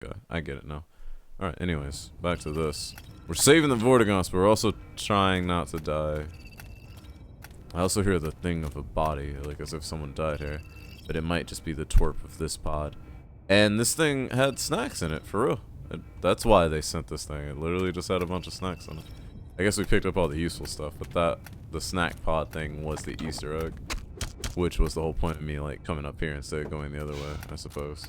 Okay, I get it now. Alright, anyways, back to this. We're saving the Vortigaunts, but we're also trying not to die. I also hear the thing of a body, like as if someone died here. But it might just be the twerp of this pod. And this thing had snacks in it, for real. That's why they sent this thing. It literally just had a bunch of snacks in it. I guess we picked up all the useful stuff, but the snack pod thing was the Easter egg. Which was the whole point of me, like, coming up here instead of going the other way, I suppose.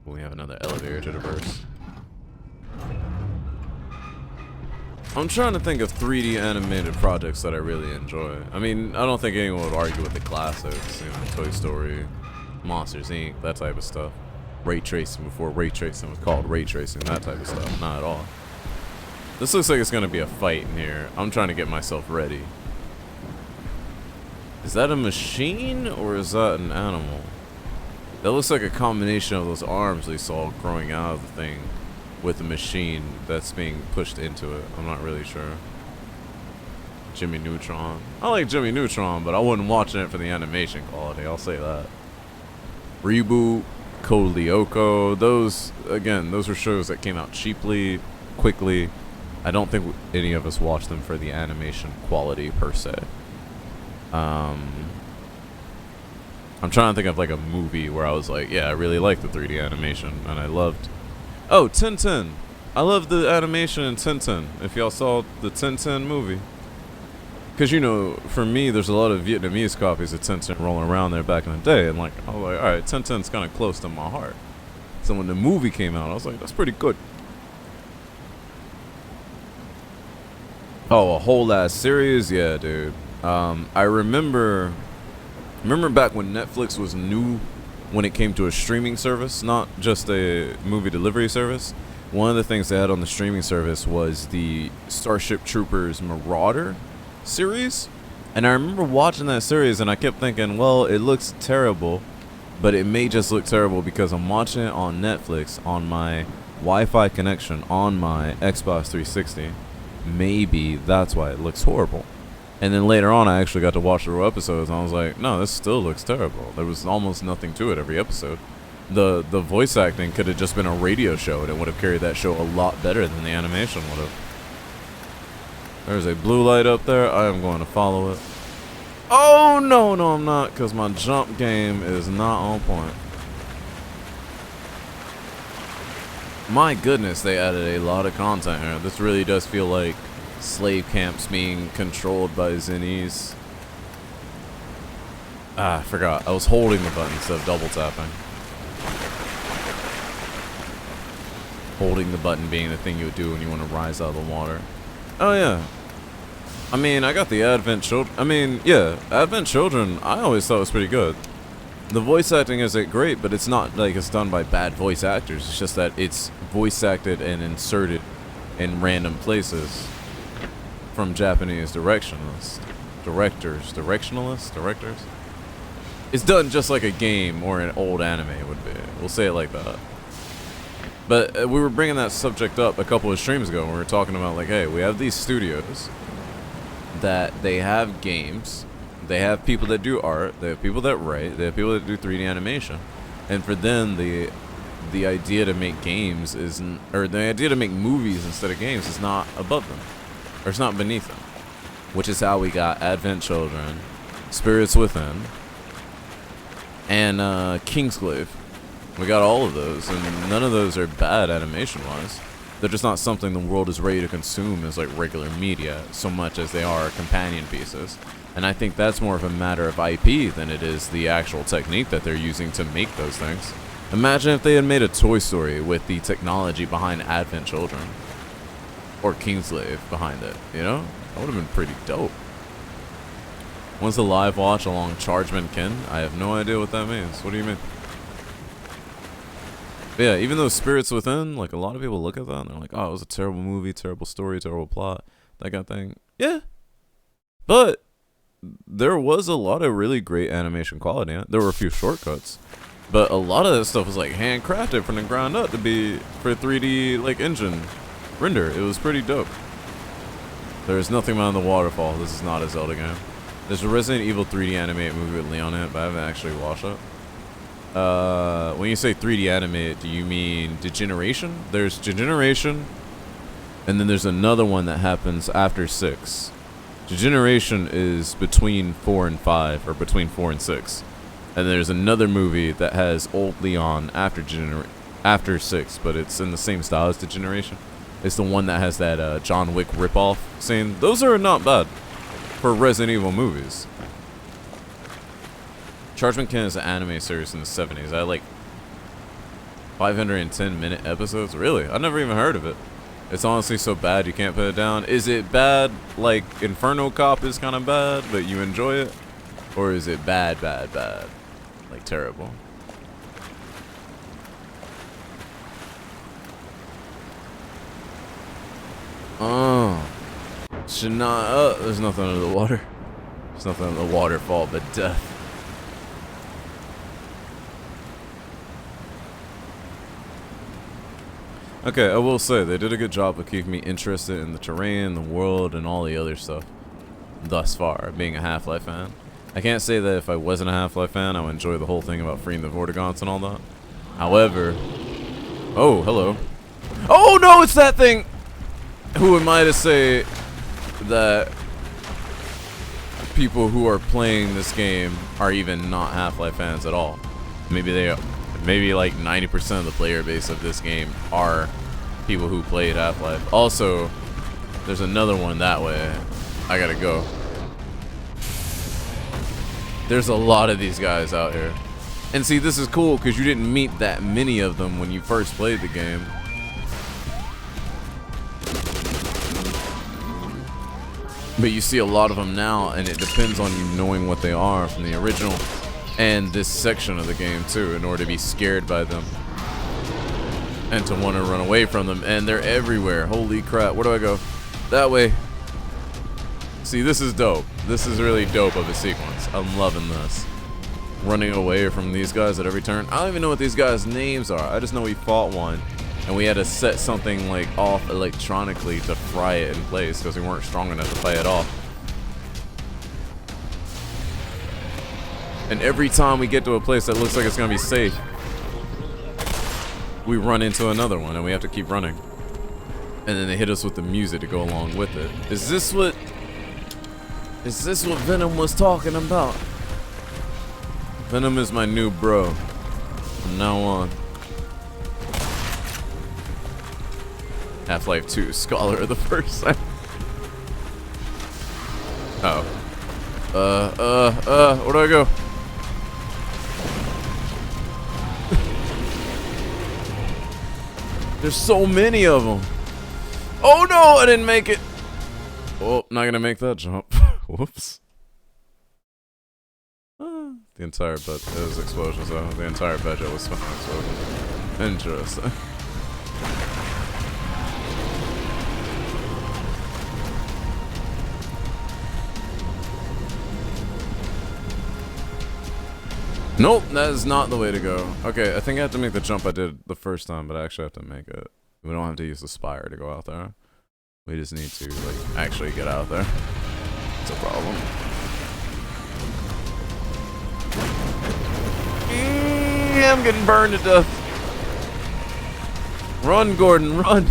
We have another elevator to traverse. I'm trying to think of 3D animated projects that I really enjoy. I mean, I don't think anyone would argue with the classics, you know, Toy Story, Monsters Inc., that type of stuff. Ray tracing before ray tracing was called ray tracing, that type of stuff. Not at all. This looks like it's gonna be a fight in here. I'm trying to get myself ready. Is that a machine or is that an animal? That looks like a combination of those arms we saw growing out of the thing with the machine that's being pushed into it. I'm not really sure. Jimmy Neutron. I like Jimmy Neutron, but I wasn't watching it for the animation quality, I'll say that. Reboot, Code Lyoko, those, again, those were shows that came out cheaply, quickly. I don't think any of us watched them for the animation quality per se. I'm trying to think of like a movie where I was like, yeah, I really like the 3D animation, and I loved... Oh, Tintin! I love the animation in Tintin, if y'all saw the Tintin movie. Because, you know, for me, there's a lot of Vietnamese copies of Tintin rolling around there back in the day, and like, I was like, alright, Tintin's kind of close to my heart. So when the movie came out, I was like, that's pretty good. Oh, a whole ass series? Yeah, dude. I remember back when Netflix was new when it came to a streaming service, not just a movie delivery service. One of the things they had on the streaming service was the Starship Troopers Marauder series. And I remember watching that series and I kept thinking, well, it looks terrible, but it may just look terrible because I'm watching it on Netflix on my Wi-Fi connection on my Xbox 360. Maybe that's why it looks horrible. And then later on, I actually got to watch the real episodes, and I was like, no, this still looks terrible. There was almost nothing to it every episode. The voice acting could have just been a radio show, and it would have carried that show a lot better than the animation would have. There's a blue light up there. I am going to follow it. Oh, no, I'm not, because my jump game is not on point. My goodness, they added a lot of content here. This really does feel like slave camps being controlled by Zinnies. Ah, I forgot. I was holding the button instead of double tapping. Holding the button being the thing you would do when you want to rise out of the water. Oh, yeah. I mean, I got the Advent Children. I mean, yeah, Advent Children, I always thought was pretty good. The voice acting isn't great, but it's not like it's done by bad voice actors. It's just that it's voice acted and inserted in random places from Japanese directionalists. Directors? It's done just like a game or an old anime would be. We'll say it like that. But we were bringing that subject up a couple of streams ago when we were talking about like, hey, we have these studios that they have games. They have people that do art, they have people that write, they have people that do 3D animation. And for them, the idea to make games isn't, or the idea to make movies instead of games is not above them. Or it's not beneath them. Which is how we got Advent Children, Spirits Within, and Kingsglaive. We got all of those, and none of those are bad animation-wise. They're just not something the world is ready to consume as like regular media, so much as they are companion pieces. And I think that's more of a matter of IP than it is the actual technique that they're using to make those things. Imagine if they had made a Toy Story with the technology behind Advent Children. Or Kingsglaive behind it, you know? That would have been pretty dope. When's the live watch along Chargeman Kin? I have no idea what that means. What do you mean? But yeah, even though Spirits Within, like a lot of people look at that and they're like, oh, it was a terrible movie, terrible story, terrible plot, that kind of thing. Yeah. But there was a lot of really great animation quality. There were a few shortcuts, but a lot of that stuff was like handcrafted from the ground up to be for 3D like engine render. It was pretty dope. There's nothing beyond the waterfall. This is not a Zelda game. There's a Resident Evil 3D animated movie with Leon in it, but I haven't actually watched it. When you say 3D animated, do you mean Degeneration? There's Degeneration, and then there's another one that happens after 6. Degeneration is between 4 and 5, or between 4 and 6. And there's another movie that has old Leon after 6, but it's in the same style as Degeneration. It's the one that has that John Wick ripoff scene. Those are not bad for Resident Evil movies. Chargement Ken is an anime series in the 70s. I had like 510-minute episodes. Really? I never even heard of it. It's honestly so bad you can't put it down. Is it bad like Inferno Cop is kind of bad, but you enjoy it? Or is it bad, bad, bad? Like terrible? Oh. Should not. Oh, there's nothing under the water. There's nothing under the waterfall but death. Okay, I will say, they did a good job of keeping me interested in the terrain, the world, and all the other stuff. Thus far, being a Half-Life fan. I can't say that if I wasn't a Half-Life fan, I would enjoy the whole thing about freeing the Vortigaunts and all that. However... Oh, hello. Oh no, it's that thing! Who am I to say that people who are playing this game are even not Half-Life fans at all? Maybe they are. Maybe like 90% of the player base of this game are people who played Half-Life. Also, there's another one that way. I gotta go. There's a lot of these guys out here. And see, this is cool because you didn't meet that many of them when you first played the game. But you see a lot of them now, and it depends on you knowing what they are from the original. And this section of the game too, in order to be scared by them and to want to run away from them. And they're everywhere. Holy crap, where do I go? That way. See, this is dope. This is really dope of a sequence. I'm loving this. Running away from these guys at every turn. I don't even know what these guys' names are. I just know we fought one and we had to set something like off electronically to fry it in place because we weren't strong enough to fight it off. And every time we get to a place that looks like it's gonna be safe, we run into another one and we have to keep running. And then they hit us with the music to go along with it. Is this what Venom was talking about? Venom is my new bro from now on. Half-Life 2 Scholar of the First Sight. Oh. Where do I go? There's so many of them. Oh no, I didn't make it. Oh, not gonna make that jump. Whoops. The entire budget, it was explosions though. The entire budget was spent on explosions. Interesting. Nope, that is not the way to go. Okay, I think I have to make the jump I did the first time, but I actually have to make it. We don't have to use the spire to go out there. We just need to, like, actually get out there. It's a problem. I'm getting burned to death. Run, Gordon, run.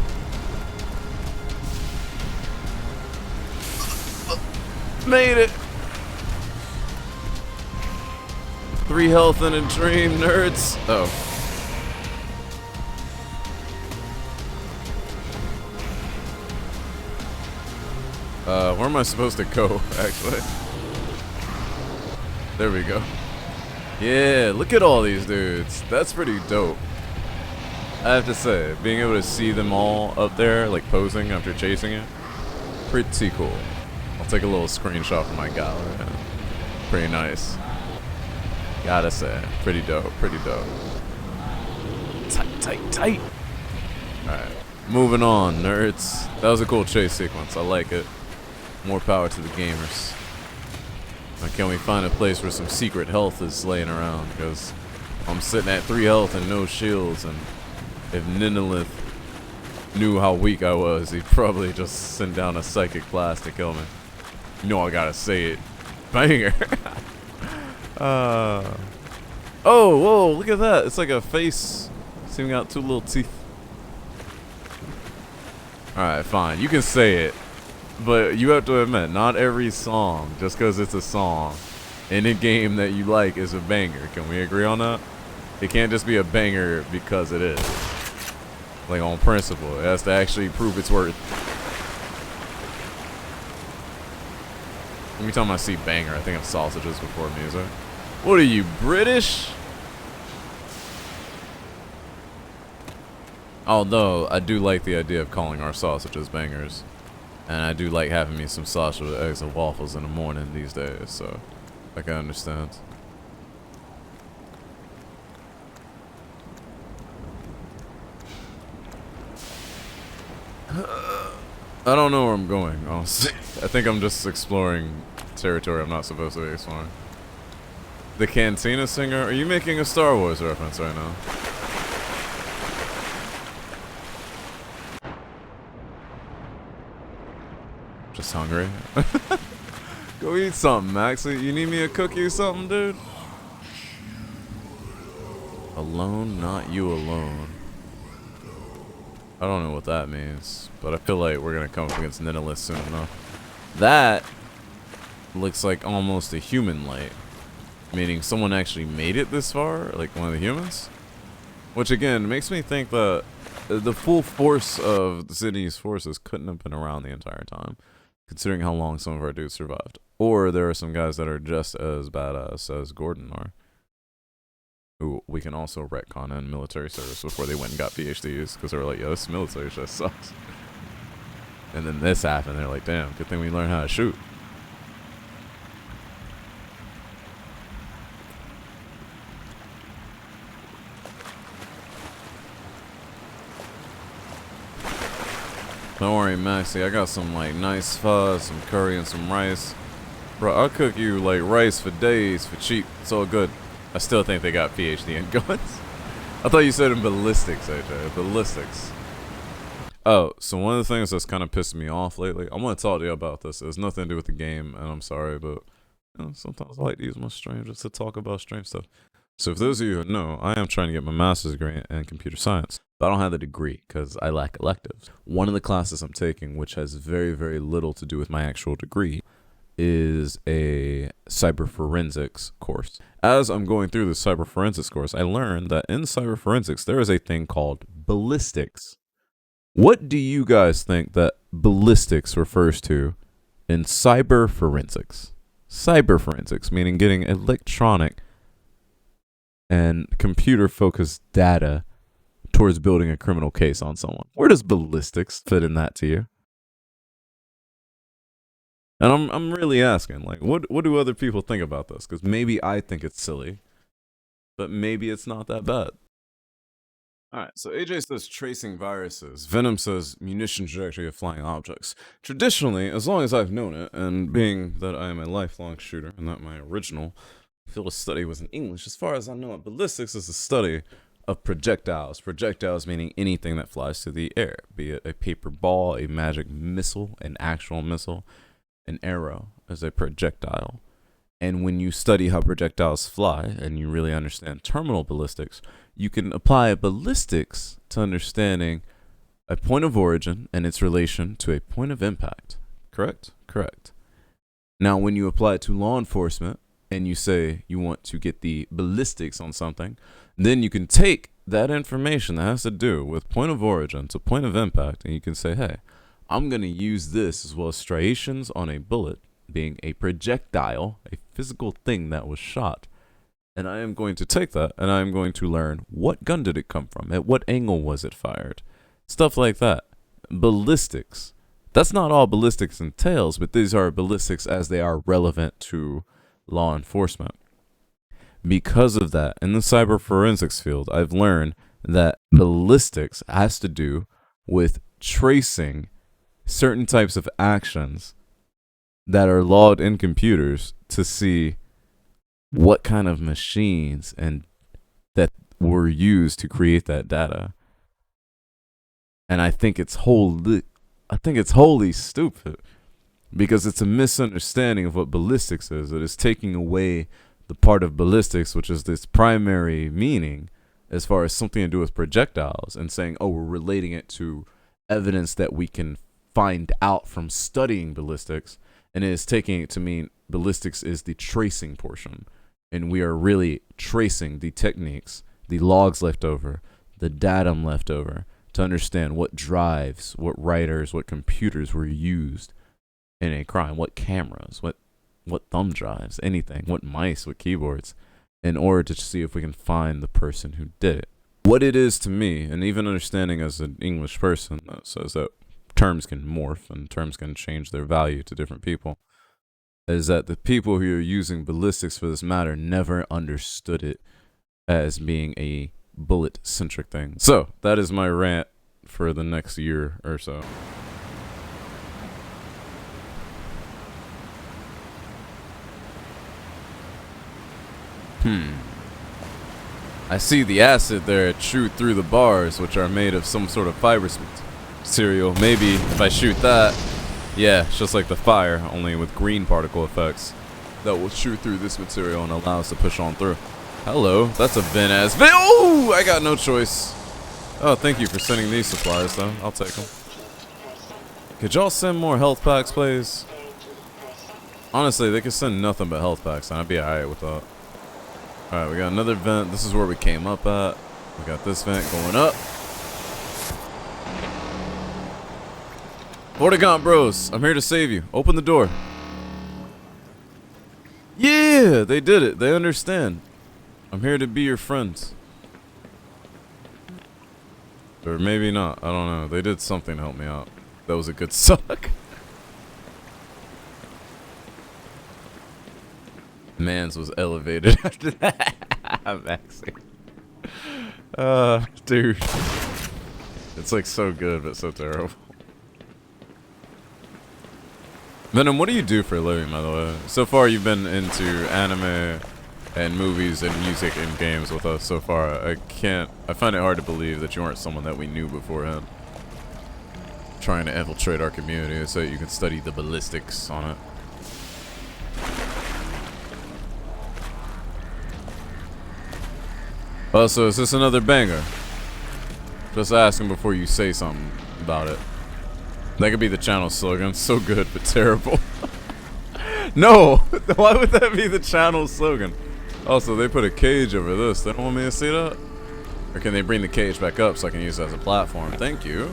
Made it. 3 health in a dream, nerds. Oh. Where am I supposed to go, actually? There we go. Yeah, look at all these dudes. That's pretty dope. I have to say, being able to see them all up there, like posing after chasing it, pretty cool. I'll take a little screenshot from my gallery. Pretty nice. Gotta say, pretty dope, pretty dope. Tight. Alright, moving on, nerds. That was a cool chase sequence, I like it. More power to the gamers. Now can we find a place where some secret health is laying around? Because I'm sitting at 3 health and no shields, and if Ninilith knew how weak I was, he'd probably just send down a psychic blast to kill me. You know I gotta say it. Banger! Oh, whoa, look at that. It's like a face. Seeming out two little teeth. Alright, fine. You can say it. But you have to admit, not every song, just because it's a song, in a game that you like is a banger. Can we agree on that? It can't just be a banger because it is. Like, on principle. It has to actually prove its worth. Every time I see banger, I think of sausages before music. What are you, British? Although, I do like the idea of calling our sausages bangers. And I do like having me some sausage with eggs and waffles in the morning these days, so I can understand. I don't know where I'm going, honestly. I think I'm just exploring territory I'm not supposed to be exploring. The Cantina singer? Are you making a Star Wars reference right now? Just hungry. Go eat something, Max. You need me a cookie or something, dude? Alone, not you alone. I don't know what that means, but I feel like we're gonna come up against Nihilus soon enough. That looks like almost a human light, meaning someone actually made it this far, like one of the humans. Which again makes me think that the full force of the city's forces couldn't have been around the entire time, considering how long some of our dudes survived. Or there are some guys that are just as badass as Gordon are, who we can also retcon in military service before they went and got PhDs, because they were like, yo, this military just sucks. And then this happened, they're like, damn, good thing we learned how to shoot. Don't worry, Maxie, I got some like nice pho, some curry, and some rice. Bro, I'll cook you like rice for days for cheap. It's all good. I still think they got PhD in guns. I thought you said in ballistics, AJ. Ballistics. Oh, so one of the things that's kind of pissed me off lately, I want to talk to you about this. It has nothing to do with the game, and I'm sorry, but you know, sometimes I like to use my stream just to talk about stream stuff. So for those of you who know, I am trying to get my master's degree in computer science, but I don't have the degree because I lack electives. One of the classes I'm taking, which has very, very little to do with my actual degree, is a cyber forensics course. As I'm going through the cyber forensics course, I learned that in cyber forensics, there is a thing called ballistics. What do you guys think that ballistics refers to in cyber forensics? Cyber forensics, meaning getting electronic and computer-focused data towards building a criminal case on someone. Where does ballistics fit in that to you? And I'm really asking, like, what do other people think about this? Because maybe I think it's silly, but maybe it's not that bad. Alright, so AJ says tracing viruses. Venom says munition trajectory of flying objects. Traditionally, as long as I've known it, and being that I am a lifelong shooter, and that my original field of study was in English, as far as I know it, ballistics is the study of projectiles. Projectiles meaning anything that flies through the air, be it a paper ball, a magic missile, an actual missile. An arrow is a projectile. And when you study how projectiles fly and you really understand terminal ballistics, you can apply ballistics to understanding a point of origin and its relation to a point of impact. Correct? Correct. Now, when you apply it to law enforcement and you say you want to get the ballistics on something, then you can take that information that has to do with point of origin to point of impact, and you can say, hey, I'm going to use this as well as striations on a bullet, being a projectile, a physical thing that was shot. And I am going to take that and I am going to learn what gun did it come from, at what angle was it fired, stuff like that. Ballistics. That's not all ballistics entails, but these are ballistics as they are relevant to law enforcement. Because of that, in the cyber forensics field, I've learned that ballistics has to do with tracing certain types of actions that are logged in computers to see what kind of machines and that were used to create that data. And I think it's wholly stupid because it's a misunderstanding of what ballistics is. It is taking away the part of ballistics, which is this primary meaning as far as something to do with projectiles, and saying, oh, we're relating it to evidence that we can find out from studying ballistics, and it is taking it to mean ballistics is the tracing portion, and we are really tracing the techniques, the logs left over, the datum left over, to understand what drives, what writers, what computers were used in a crime, what cameras, what thumb drives, anything, what mice, what keyboards, in order to see if we can find the person who did it. What it is to me, and even understanding as an English person that says that terms can morph and terms can change their value to different people, is that the people who are using ballistics for this matter never understood it as being a bullet-centric thing. So, that is my rant for the next year or so. I see the acid there shoot through the bars, which are made of some sort of fibrous material. Maybe if I shoot that, yeah, it's just like the fire, only with green particle effects that will shoot through this material and allow us to push on through. Hello, that's a Vin-ass Vin. Oh, I got no choice. Oh, thank you for sending these supplies, though. I'll take them. Could y'all send more health packs, please? Honestly, they could send nothing but health packs, and I'd be alright with that. Alright, we got another vent. This is where we came up at. We got this vent going up. Vortigaunt bros, I'm here to save you. Open the door. Yeah, they did it. They understand. I'm here to be your friends. Or maybe not. I don't know. They did something to help me out. That was a good suck. Mans was elevated after that. Maxi. Dude. It's like so good, but so terrible. Venom, what do you do for a living, by the way? So far, you've been into anime and movies and music and games with us so far. I find it hard to believe that you aren't someone that we knew beforehand. Trying to infiltrate our community so that you can study the ballistics on it. Oh, so is this another banger? Just asking before you say something about it. That could be the channel slogan. So good, but terrible. No! Why would that be the channel slogan? Also, they put a cage over this. They don't want me to see that? Or can they bring the cage back up so I can use it as a platform? Thank you.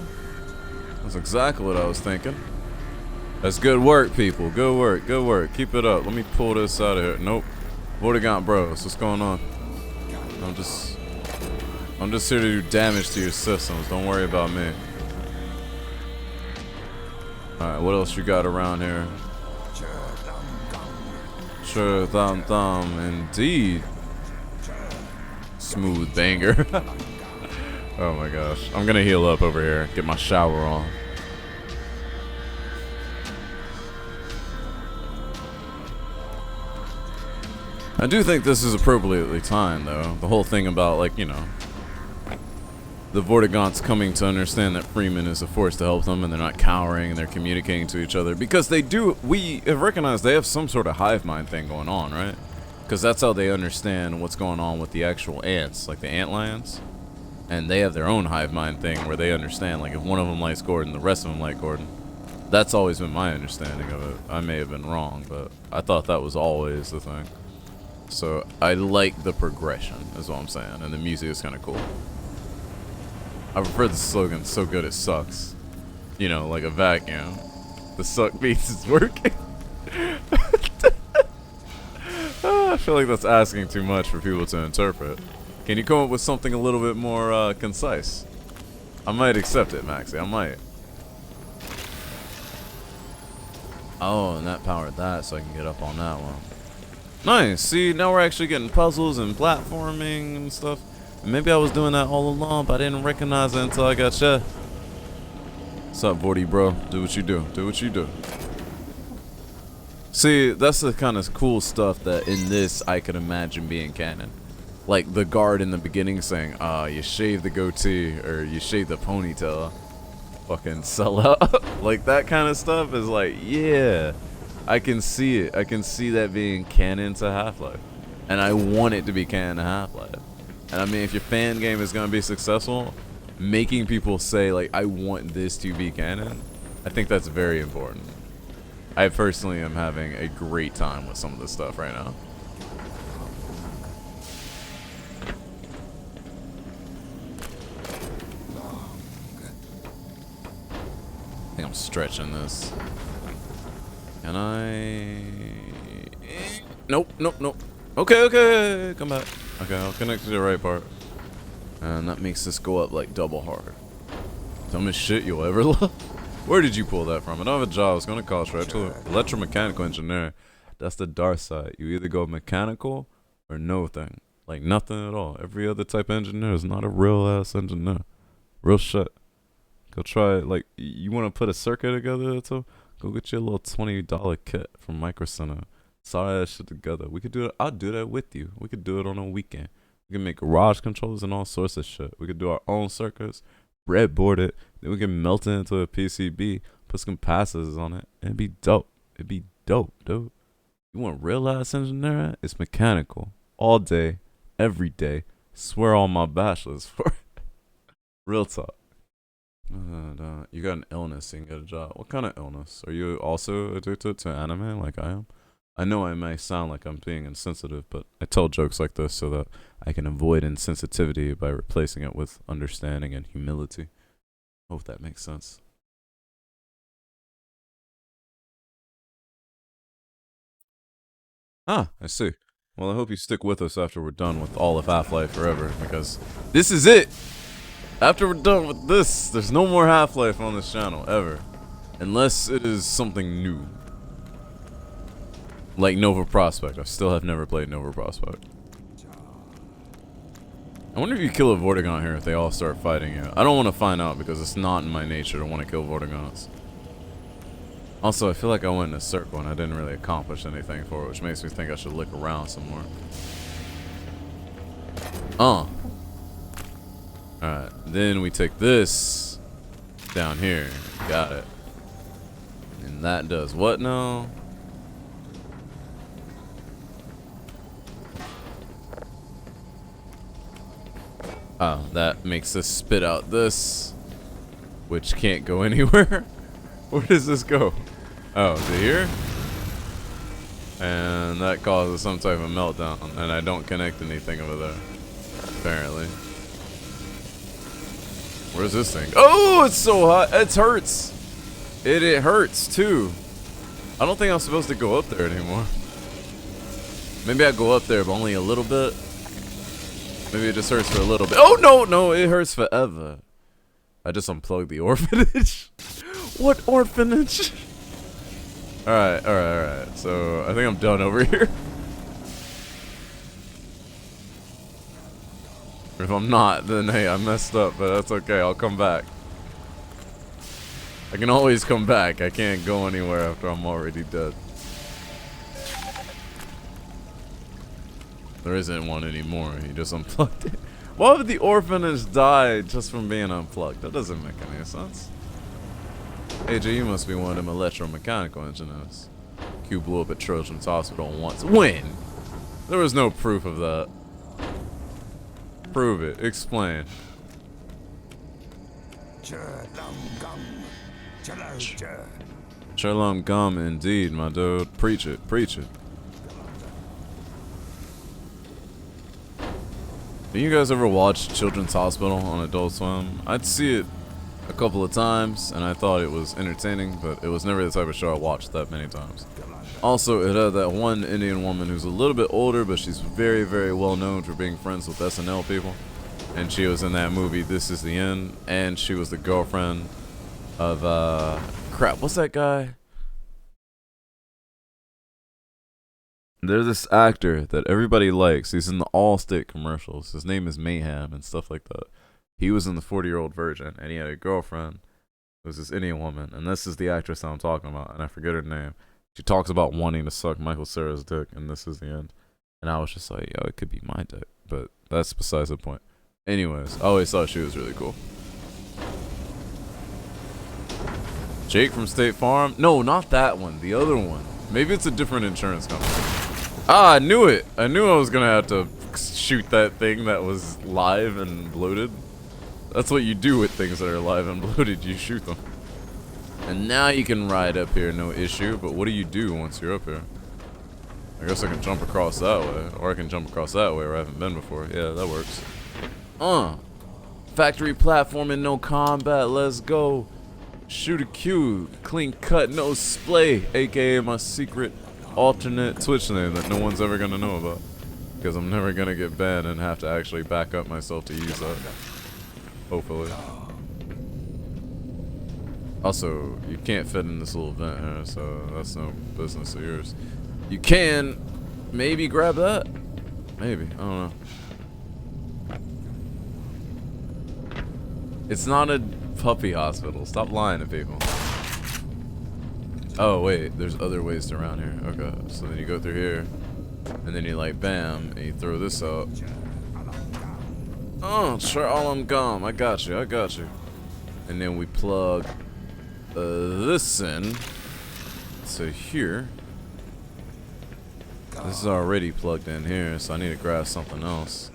That's exactly what I was thinking. That's good work, people. Good work. Good work. Keep it up. Let me pull this out of here. Nope. Vortigaunt bros. What's going on? I'm just here to do damage to your systems. Don't worry about me. Alright, what else you got around here? Sure, thumb, indeed. Smooth banger. Oh my gosh. I'm gonna heal up over here. Get my shower on. I do think this is appropriately timed, though. The whole thing about, like, you know, the Vortigaunts coming to understand that Freeman is a force to help them, and they're not cowering, and they're communicating to each other. Because they do, we have recognized they have some sort of hive mind thing going on, right? Because that's how they understand what's going on with the actual ants, like the ant lions. And they have their own hive mind thing where they understand, like, if one of them likes Gordon, the rest of them like Gordon. That's always been my understanding of it. I may have been wrong, but I thought that was always the thing. So I like the progression, is what I'm saying, and the music is kind of cool. I prefer the slogan, so good it sucks. You know, like a vacuum. The suck beats is working. I feel like that's asking too much for people to interpret. Can you come up with something a little bit more concise? I might accept it, Maxie. I might. Oh, and that powered that, so I can get up on that one. Nice. See, now we're actually getting puzzles and platforming and stuff. And maybe I was doing that all along, but I didn't recognize it until I got you. What's up, Vorty, bro? Do what you do. Do what you do. See, that's the kind of cool stuff that in this I could imagine being canon. Like the guard in the beginning saying, you shave the goatee, or you shave the ponytail. Fucking sell out. Like that kind of stuff is like, yeah. I can see it. I can see that being canon to Half-Life. And I want it to be canon to Half-Life. And I mean, if your fan game is gonna be successful, making people say like, I want this to be canon, I think that's very important. I personally am having a great time with some of this stuff right now. I think I'm stretching this. Can I? Nope, nope, nope. Okay, okay, come back. Okay, I'll connect to the right part. And that makes this go up like double hard. Dumbest shit you'll ever love. Where did you pull that from? I don't have a job. It's gonna cost right to electromechanical engineer. That's the dark side. You either go mechanical or no thing. Like nothing at all. Every other type of engineer is not a real ass engineer. Real shit. Go try it. Like, you want to put a circuit together, so go get you a little $20 kit from Micro Center. Saw that shit together. We could do it. I'll do that with you. We could do it on a weekend. We can make garage controllers and all sorts of shit. We could do our own circuits, breadboard it, then we can melt it into a PCB, put some capacitors on it, and it'd be dope. It'd be dope, dude. You want real ass engineering? It's mechanical. All day, every day. Swear on my bachelor's for it. Real talk. You got an illness, so you can get a job. What kind of illness? Are you also addicted to anime like I am? I know I may sound like I'm being insensitive, but I tell jokes like this so that I can avoid insensitivity by replacing it with understanding and humility. Hope that makes sense. Ah, I see. Well, I hope you stick with us after we're done with all of Half-Life Forever, because this is it! After we're done with this, there's no more Half-Life on this channel, ever. Unless it is something new. Like Nova Prospect. I still have never played Nova Prospect. I wonder if you kill a Vortigaunt here if they all start fighting you. I don't want to find out because it's not in my nature to want to kill Vortigaunts. Also, I feel like I went in a circle and I didn't really accomplish anything for it, which makes me think I should look around some more. Alright, then we take this down here. Got it. And that does what now? Oh, that makes us spit out this, which can't go anywhere. Where does this go? Oh, to here? And that causes some type of meltdown, and I don't connect anything over there, apparently. Where's this thing? Oh, it's so hot. It hurts. It hurts, too. I don't think I'm supposed to go up there anymore. Maybe I go up there, but only a little bit. Maybe it just hurts for a little bit. Oh, no, no, it hurts forever. I just unplugged the orphanage. What orphanage? Alright, alright, alright. So, I think I'm done over here. If I'm not, then hey, I messed up, but that's okay. I'll come back. I can always come back. I can't go anywhere after I'm already dead. There isn't one anymore. He just unplugged it. Why would the orphanage die just from being unplugged? That doesn't make any sense. AJ, you must be one of them electromechanical engineers. Q blew up at Children's Hospital once. When? There was no proof of that. Prove it. Explain. Sherlum gum, indeed, my dude. Preach it. Preach it. Do you guys ever watch Children's Hospital on Adult Swim? I'd see it a couple of times, and I thought it was entertaining, but it was never the type of show I watched that many times. Also, it had that one Indian woman who's a little bit older, but she's very, very well known for being friends with SNL people. And she was in that movie, This Is the End, and she was the girlfriend of, crap, what's that guy? There's this actor that everybody likes. He's in the Allstate commercials. His name is Mayhem and stuff like that. He was in the 40-Year-Old Virgin, and he had a girlfriend who was this Indian woman, and this is the actress that I'm talking about, and I forget her name. She talks about wanting to suck Michael Cera's dick, and This Is the End. And I was just like, yo, it could be my dick, but that's besides the point. Anyways, I always thought she was really cool. Jake from State Farm? No, not that one. The other one. Maybe it's a different insurance company. Ah, I knew it. I knew I was gonna have to shoot that thing that was live and bloated. That's what you do with things that are live and bloated. You shoot them. And now you can ride up here, no issue. But what do you do once you're up here? I guess I can jump across that way. Or I can jump across that way where I haven't been before. Yeah, that works. Factory platform and no combat. Let's go. Shoot a cue. Clean cut, no splay. AKA my secret alternate Twitch name that no one's ever going to know about. Because I'm never going to get banned and have to actually back up myself to use that. Hopefully. Also, you can't fit in this little vent here, so that's no business of yours. You can maybe grab that? Maybe. I don't know. It's not a puppy hospital. Stop lying to people. Oh, wait. There's other ways to around here. Okay. So then you go through here. And then you like, bam. And you throw this out. Oh, sure. All I'm gone. I got you. I got you. And then we plug this in. So here. This is already plugged in here. So I need to grab something else.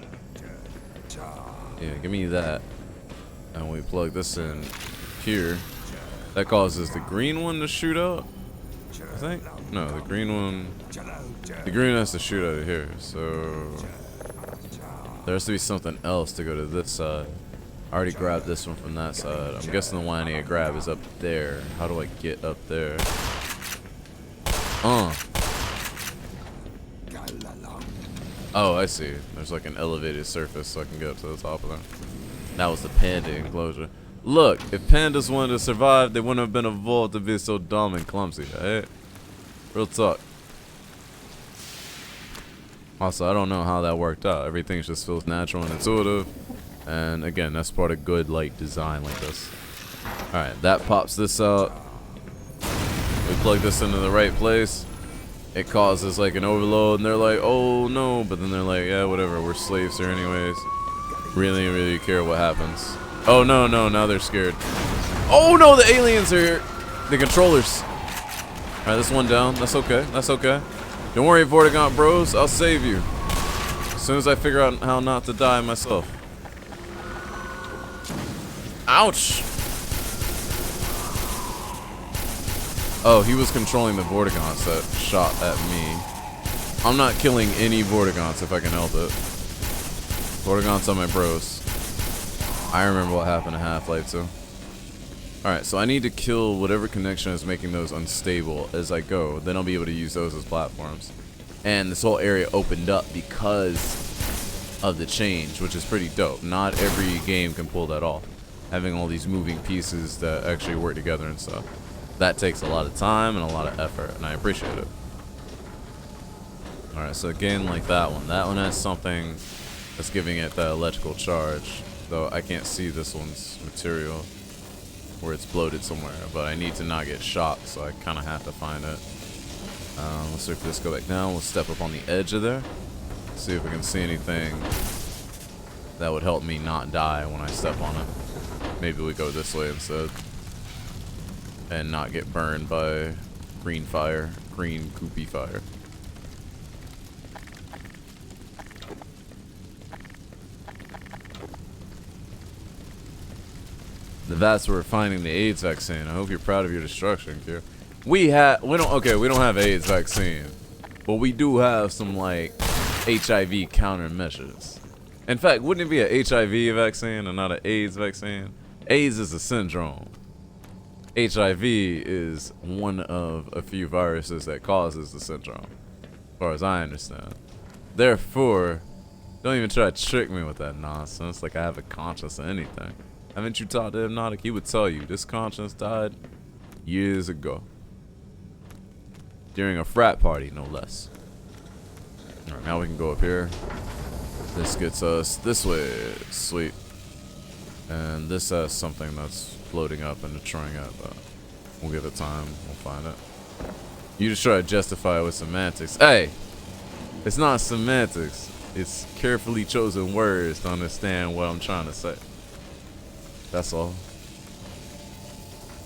Yeah, give me that. And we plug this in here. That causes the green one to shoot out, I think? No, the green one. The green has to shoot out of here. So there has to be something else to go to this side. I already grabbed this one from that side. I'm guessing the one I need to grab is up there. How do I get up there? Oh, I see. There's like an elevated surface so I can get up to the top of that. That was the panda enclosure. Look, if pandas wanted to survive, they wouldn't have been evolved to be so dumb and clumsy, right? Real talk. Also, I don't know how that worked out. Everything just feels natural and intuitive. And again, that's part of good like design like this. Alright, that pops this out. We plug this into the right place. It causes like an overload and they're like, oh no, but then they're like, yeah, whatever, we're slaves here anyways. Really care what happens. Oh no, now they're scared. Oh no, the aliens are here. The controllers. Alright, this one down. That's okay. That's okay. Don't worry, Vortigaunt bros. I'll save you. As soon as I figure out how not to die myself. Ouch! Oh, he was controlling the Vortigaunts that shot at me. I'm not killing any Vortigaunts if I can help it. Vortigaunts are my bros. I remember what happened in Half-Life 2. Alright, so I need to kill whatever connection is making those unstable as I go. Then I'll be able to use those as platforms. And this whole area opened up because of the change, which is pretty dope. Not every game can pull that off. Having all these moving pieces that actually work together and stuff. That takes a lot of time and a lot of effort, and I appreciate it. Alright, so again, like that one. That one has something that's giving it that electrical charge. Though I can't see this one's material where it's bloated somewhere. But I need to not get shot, so I kind of have to find it. Let's see if this go back down. We'll step up on the edge of there. See if we can see anything that would help me not die when I step on it. Maybe we go this way instead. And not get burned by green fire. Green goopy fire. That's where we're finding the AIDS vaccine. I hope you're proud of your destruction, Kier. We don't have AIDS vaccine. But we do have some like HIV countermeasures. In fact, wouldn't it be an HIV vaccine and not an AIDS vaccine? AIDS is a syndrome. HIV is one of a few viruses that causes the syndrome, as far as I understand. Therefore, don't even try to trick me with that nonsense like I have a conscience or anything. Haven't you talked to Hypnotic? He would tell you this conscience died years ago. During a frat party, no less. Alright, now we can go up here. This gets us this way. Sweet. And this has something that's floating up and destroying it, but we'll give it time. We'll find it. You just try to justify it with semantics. Hey! It's not semantics. It's carefully chosen words to understand what I'm trying to say. That's all.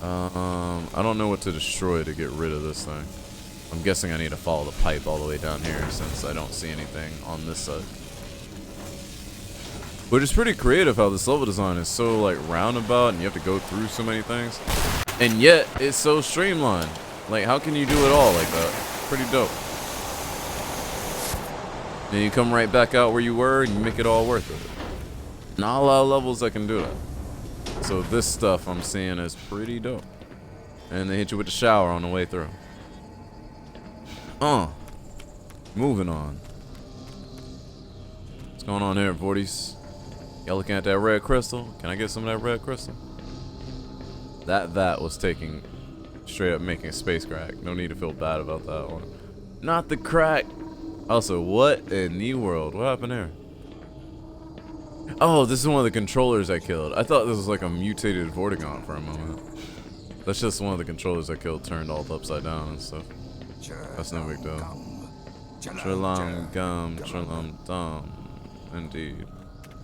I don't know what to destroy to get rid of this thing. I'm guessing I need to follow the pipe all the way down here since I don't see anything on this side. But it's pretty creative how this level design is so like roundabout and you have to go through so many things. And yet it's so streamlined. Like how can you do it all like that? Pretty dope. And you come right back out where you were and you make it all worth it. Not a lot of levels that can do that. So this stuff I'm seeing is pretty dope. And they hit you with the shower on the way through. Moving on. What's going on here, 40s? Y'all looking at that red crystal? Can I get some of that red crystal? That was taking straight up making space crack. No need to feel bad about that one. Not the crack. Also, what in the world? What happened there? Oh, this is one of the controllers I killed. I thought this was like a mutated Vortigon for a moment. That's just one of the controllers I killed turned all upside down and stuff. That's no big deal. Trilam gum, trilam dum. Indeed.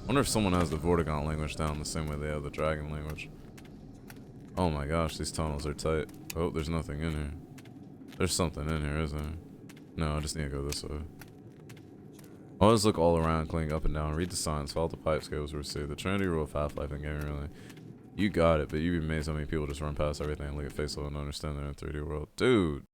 Wonder if someone has the Vortigon language down the same way they have the dragon language. Oh my gosh, these tunnels are tight. Oh, there's nothing in here. There's something in here, isn't there? No, I just need to go this way. Always look all around, cling up and down, read the signs, follow the pipe scales we see. The Trinity rule of Half-Life and gaming, really. You got it, but you'd be amazed how many people just run past everything and look at face level and understand they're in a 3D world. Dude.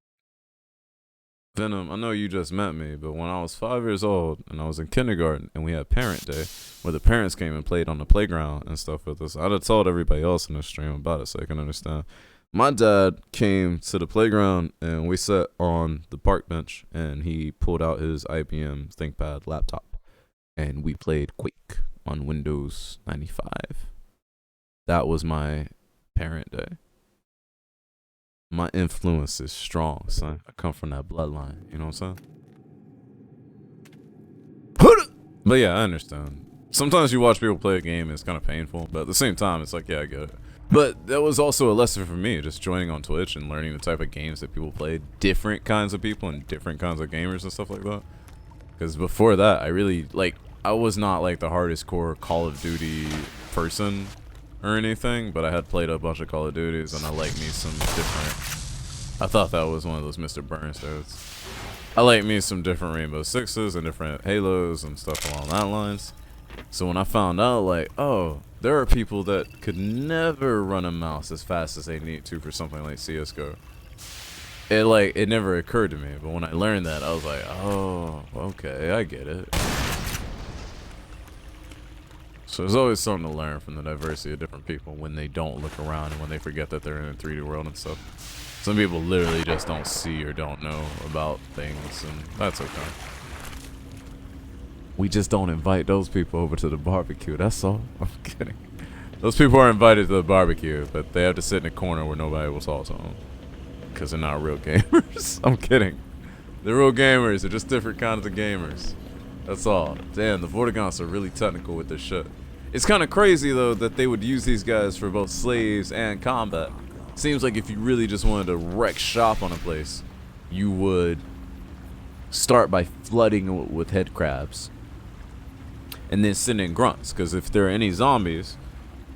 Venom, I know you just met me, but when I was 5 years old and I was in kindergarten and we had parent day where the parents came and played on the playground and stuff with us, I'd have told everybody else in the stream about it so I can understand. My dad came to the playground and we sat on the park bench and he pulled out his IBM ThinkPad laptop and we played Quake on Windows 95. That was my parent day. My influence is strong, son. I come from that bloodline, you know what I'm saying? But yeah, I understand. Sometimes you watch people play a game and it's kind of painful, but at the same time, it's like, yeah, I get it. But that was also a lesson for me, just joining on Twitch and learning the type of games that people play. Different kinds of people and different kinds of gamers and stuff like that. Because before that, I really, like, I was not like the hardest core Call of Duty person or anything, but I had played a bunch of Call of Duties and I like me some different. I thought that was one of those Mr. Burns dudes. I like me some different Rainbow Sixes and different Halos and stuff along that lines. So when I found out, like, oh, there are people that could never run a mouse as fast as they need to for something like CSGO. It never occurred to me, but when I learned that, I was like, oh, okay, I get it. So there's always something to learn from the diversity of different people when they don't look around and when they forget that they're in a 3D world and stuff. Some people literally just don't see or don't know about things, and that's okay. We just don't invite those people over to the barbecue, that's all. I'm kidding. Those people are invited to the barbecue, but they have to sit in a corner where nobody will talk to them. Because they're not real gamers. I'm kidding. They're real gamers, they're just different kinds of gamers. That's all. Damn, the Vortigons are really technical with this shit. It's kind of crazy, though, that they would use these guys for both slaves and combat. Seems like if you really just wanted to wreck shop on a place, you would start by flooding it with head crabs. And then send in grunts, because if there are any zombies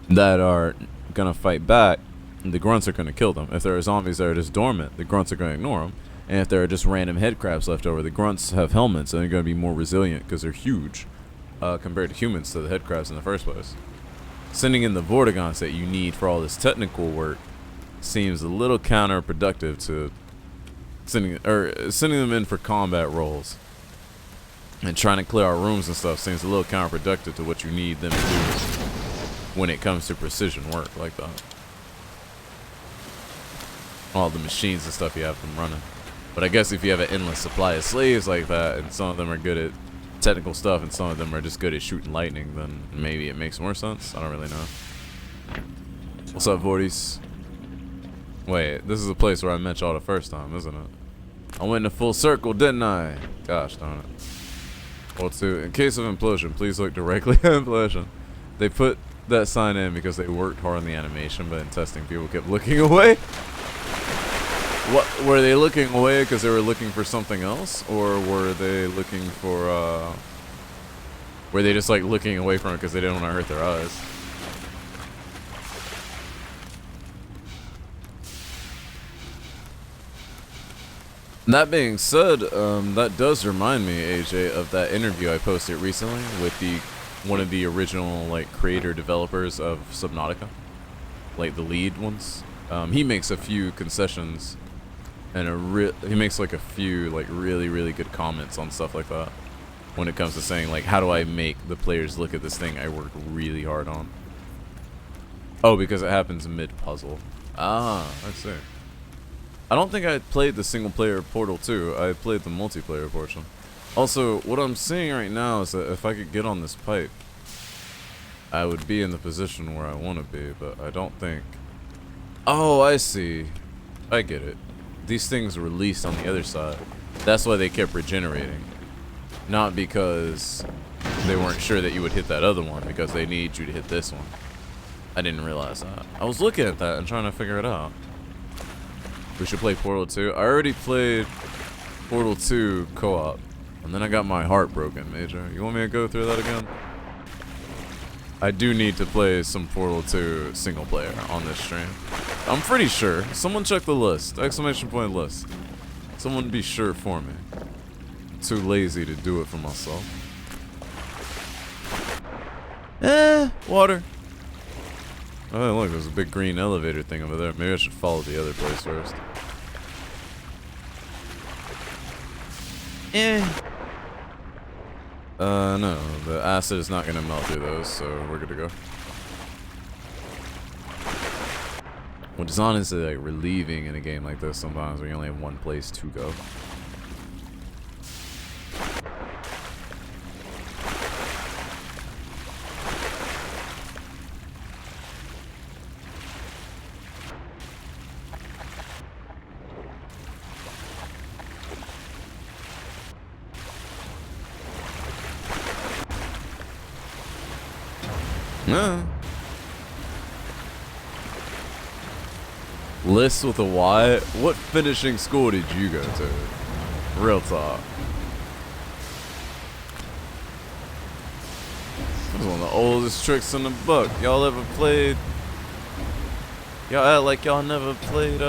that are going to fight back, the grunts are going to kill them. If there are zombies that are just dormant, the grunts are going to ignore them. And if there are just random head crabs left over, the grunts have helmets and they're going to be more resilient because they're huge compared to humans to the head crabs in the first place. Sending in the Vortigons that you need for all this technical work seems a little counterproductive to sending them in for combat roles. And trying to clear our rooms and stuff seems a little counterproductive to what you need them to do when it comes to precision work like that. All the machines and stuff you have them running. But I guess if you have an endless supply of slaves like that, and some of them are good at technical stuff and some of them are just good at shooting lightning, then maybe it makes more sense. I don't really know. What's up, Vorties? Wait, this is a place where I met y'all the first time, isn't it? I went in a full circle, didn't I? Gosh darn it. Well, too, in case of implosion, please look directly at implosion. They put that sign in because they worked hard on the animation, but in testing, people kept looking away. What were they looking away because they were looking for something else, or were they looking for? Were they just like looking away from it because they didn't want to hurt their eyes? That being said, that does remind me, AJ, of that interview I posted recently with one of the original like creator developers of Subnautica, like the lead ones. He makes a few concessions, and he makes like a few like really good comments on stuff like that. When it comes to saying like, how do I make the players look at this thing I work really hard on? Oh, because it happens mid puzzle. Ah, I see. I don't think I played the single player Portal 2. I played the multiplayer portion. Also, what I'm seeing right now is that if I could get on this pipe, I would be in the position where I want to be, but I don't think... Oh, I see. I get it. These things released on the other side. That's why they kept regenerating. Not because they weren't sure that you would hit that other one, because they need you to hit this one. I didn't realize that. I was looking at that and trying to figure it out. We should play Portal 2. I already played Portal 2 co-op, and then I got my heart broken, Major. You want me to go through that again? I do need to play some Portal 2 single player on this stream. I'm pretty sure. Someone check the list. Exclamation point list. Someone be sure for me. I'm too lazy to do it for myself. Water. Oh, look, there's a big green elevator thing over there. Maybe I should follow the other place first. No, the acid is not gonna melt through those, so we're good to go. Which is honestly like relieving in a game like this sometimes when you only have one place to go. No. List with a Y? What finishing school did you go to? Real talk. This is one of the oldest tricks in the book. Y'all ever played... Y'all act like y'all never played,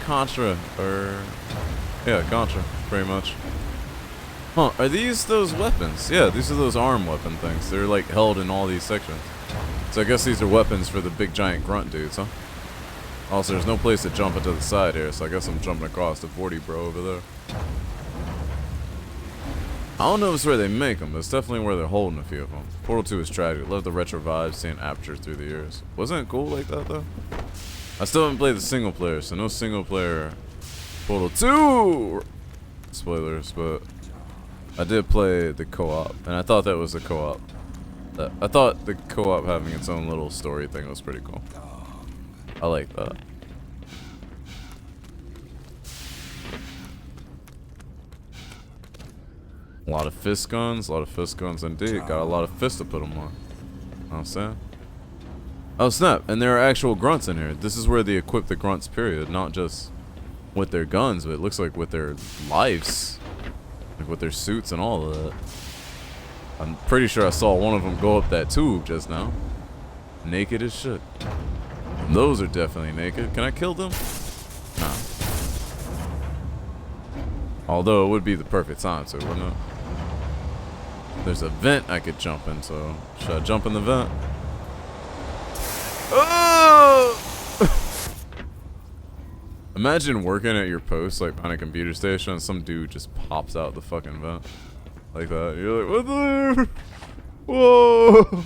Contra, or... Yeah, Contra, pretty much. Huh, are these those weapons? Yeah, these are those arm weapon things. They're like held in all these sections. So I guess these are weapons for the big giant grunt dudes, huh? Also, there's no place to jump into the side here, so I guess I'm jumping across the 40 bro over there. I don't know if it's where they make them, but it's definitely where they're holding a few of them. Portal 2 is tragic. Love the retro vibes, seeing Aperture through the years. Wasn't it cool like that, though? I still haven't played the single player, so no single player Portal 2 spoilers, but I did play the co-op, and I thought that was the co-op. I thought the co-op having its own little story thing was pretty cool. I like that. A lot of fist guns indeed. Got a lot of fists to put them on. You know what I'm saying? Oh snap, and there are actual grunts in here. This is where they equip the grunts, period. Not just with their guns, but it looks like with their lives. Like with their suits and all of that. I'm pretty sure I saw one of them go up that tube just now. Naked as shit. And those are definitely naked. Can I kill them? Nah. Although it would be the perfect time to, wouldn't it? There's a vent I could jump in, so should I jump in the vent? Oh! Imagine working at your post, like on a computer station, and some dude just pops out the fucking vent. Like that. You're like, what the? Whoa!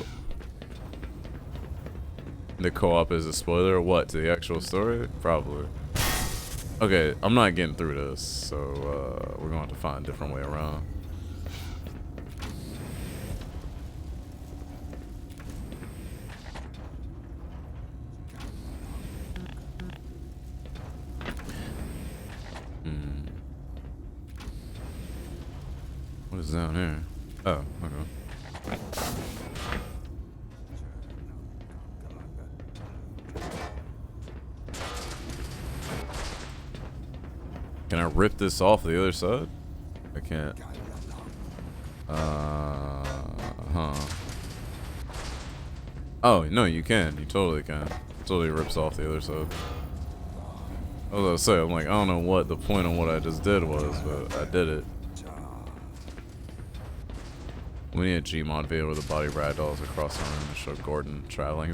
The co-op is a spoiler? What? To the actual story? Probably. Okay, I'm not getting through this, so we're going to have to find a different way around. What is down here? Oh, okay. Can I rip this off the other side? I can't. Huh. Oh, no, you can. You totally can. It totally rips off the other side. I was gonna say, I'm like, I don't know what the point of what I just did was, but I did it. We need a Gmod video where the body ragdolls across the room to show Gordon traveling.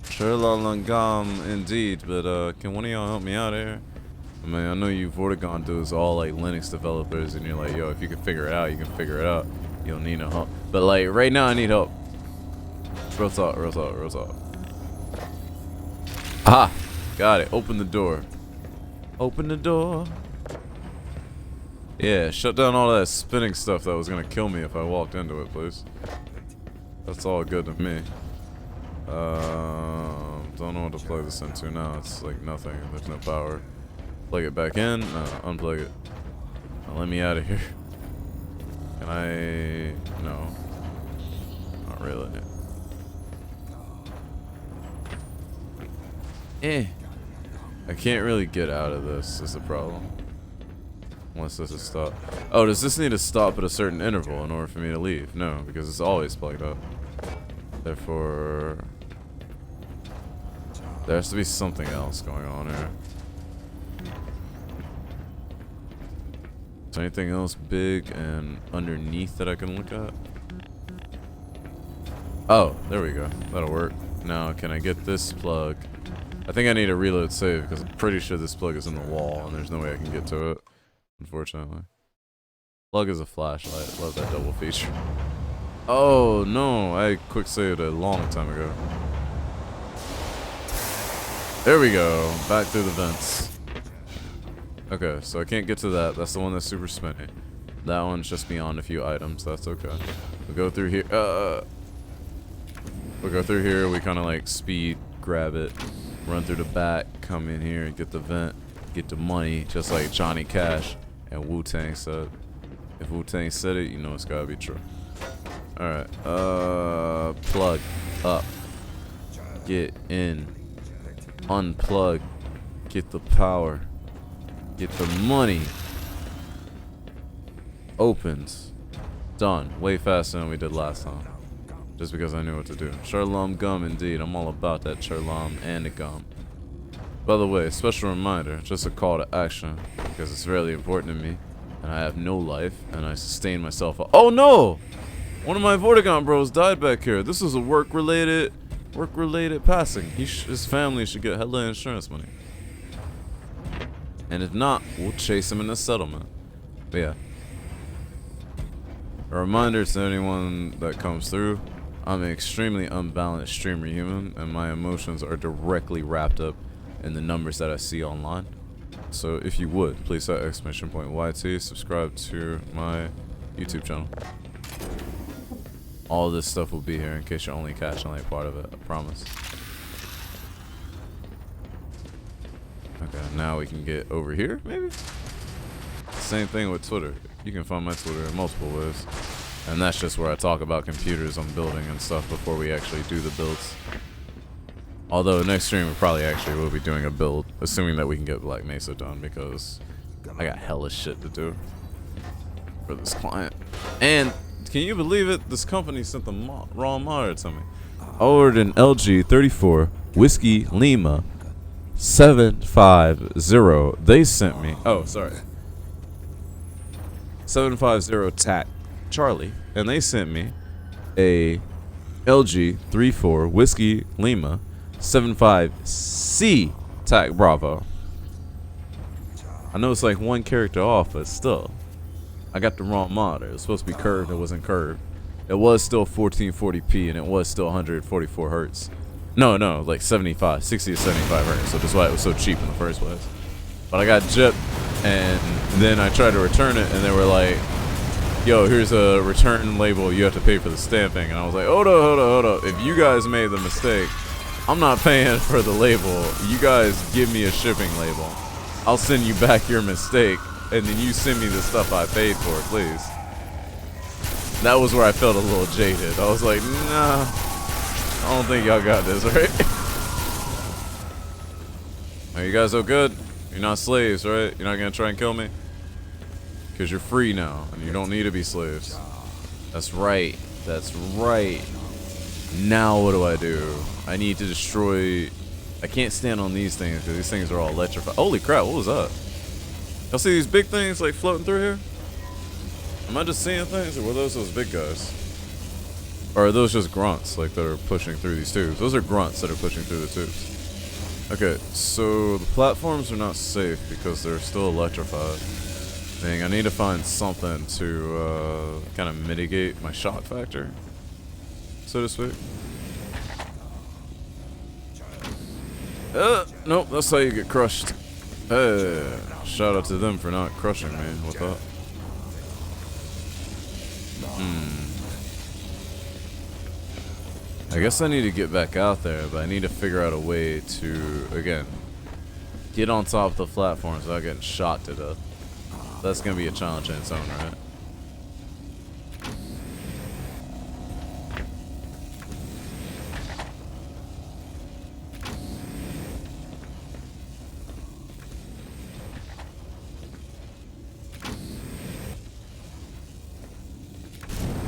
Sherlongam indeed, but can one of y'all help me out here? I mean, I know you Vortigaunt dudes all like Linux developers, and you're like, yo, if you can figure it out, you can figure it out. You don't need no help. But like, right now I need help. Real talk, real talk, real talk. Aha! Got it. Open the door. Open the door. Yeah, shut down all that spinning stuff that was gonna kill me if I walked into it, please. That's all good to me. Don't know what to plug this into now. It's like nothing. There's no power. Plug it back in. No, unplug it. Now let me out of here. Can I? No. Not really. I can't really get out of this. Is the problem. Unless this is stop. Oh, does this need to stop at a certain interval in order for me to leave? No, because it's always plugged up. Therefore, there has to be something else going on here. Is there anything else big and underneath that I can look at? Oh, there we go. That'll work. Now, can I get this plug? I think I need a reload save because I'm pretty sure this plug is in the wall and there's no way I can get to it, unfortunately. Plug is a flashlight. Love that double feature. Oh, no. I quick saved a long time ago. There we go. Back through the vents. Okay, so I can't get to that. That's the one that's super spinny. That one's just beyond a few items. That's okay. We'll go through here. We'll go through here. We kind of like speed, grab it, run through the back, come in here and get the vent, get the money, just like Johnny Cash and Wu-Tang said. If Wu-Tang said it, you know it's gotta be true. Alright, plug up. Get in. Unplug. Get the power. Get the money. Opens. Done. Way faster than we did last time. Just because I knew what to do. Sherlom gum indeed. I'm all about that Sherlom and the gum. By the way, special reminder, just a call to action. Because it's really important to me. And I have no life. And I sustain myself. Oh no! One of my Vortigaunt bros died back here. This is a work-related passing. His family should get hella insurance money. And if not, we'll chase him in the settlement. But yeah. A reminder to anyone that comes through, I'm an extremely unbalanced streamer human, and my emotions are directly wrapped up in the numbers that I see online. So if you would, please set exclamation point YT, subscribe to my YouTube channel. All this stuff will be here in case you're only catching like part of it, I promise. Okay, now we can get over here, maybe? Same thing with Twitter. You can find my Twitter in multiple ways. And that's just where I talk about computers I'm building and stuff before we actually do the builds. Although next stream we probably actually will be doing a build, assuming that we can get Black Mesa done because I got hella shit to do for this client. And can you believe it? This company sent the wrong monitor to me. I ordered an LG 34 Whiskey Lima 750. They sent me. Oh, sorry. 750 TAC Charlie, and they sent me a LG 34 Whiskey Lima 75C TAC Bravo. I know it's like one character off, but still. I got the wrong monitor. It was supposed to be curved. It wasn't curved. It was still 1440p, and it was still 144 hertz. No, like 60 to 75 hertz. So that's why it was so cheap in the first place. But I got gypped, and then I tried to return it, and they were like, yo, here's a return label. You have to pay for the stamping. And I was like, hold up. If you guys made the mistake, I'm not paying for the label. You guys give me a shipping label. I'll send you back your mistake. And then you send me the stuff I paid for, please. That was where I felt a little jaded. I was like, nah, I don't think y'all got this, right? Are you guys all good? You're not slaves, right? You're not gonna try and kill me? Because you're free now, and you don't need to be slaves. That's right. That's right. Now what do? I need to destroy... I can't stand on these things because these things are all electrified. Holy crap, what was that? Y'all see these big things like floating through here? Am I just seeing things, or were those big guys? Or are those just grunts like that are pushing through these tubes? Those are grunts that are pushing through the tubes. Okay, so the platforms are not safe because they're still electrified. Dang, I need to find something to kind of mitigate my shock factor, so to speak. Nope, that's how you get crushed. Hey, shout out to them for not crushing me with that. I guess I need to get back out there, but I need to figure out a way to, again, get on top of the platforms without getting shot to death. That's going to be a challenge in its own right.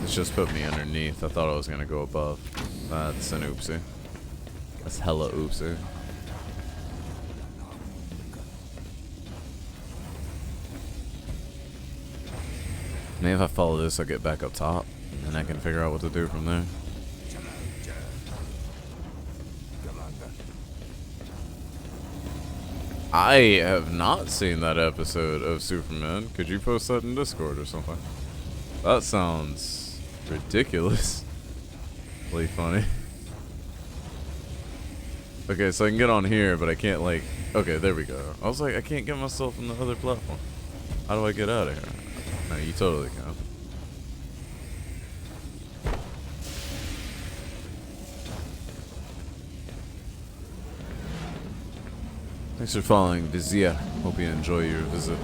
Just put me underneath. I thought I was gonna go above. That's an oopsie. That's hella oopsie. Maybe if I follow this, I'll get back up top, and then I can figure out what to do from there. I have not seen that episode of Superman. Could you post that in Discord or something? That sounds ridiculous. Really funny. Okay, so I can get on here, but I can't, like... Okay, there we go. I was like, I can't get myself on the other platform. How do I get out of here? No, you totally can. Thanks for following, Vizier. Hope you enjoy your visit.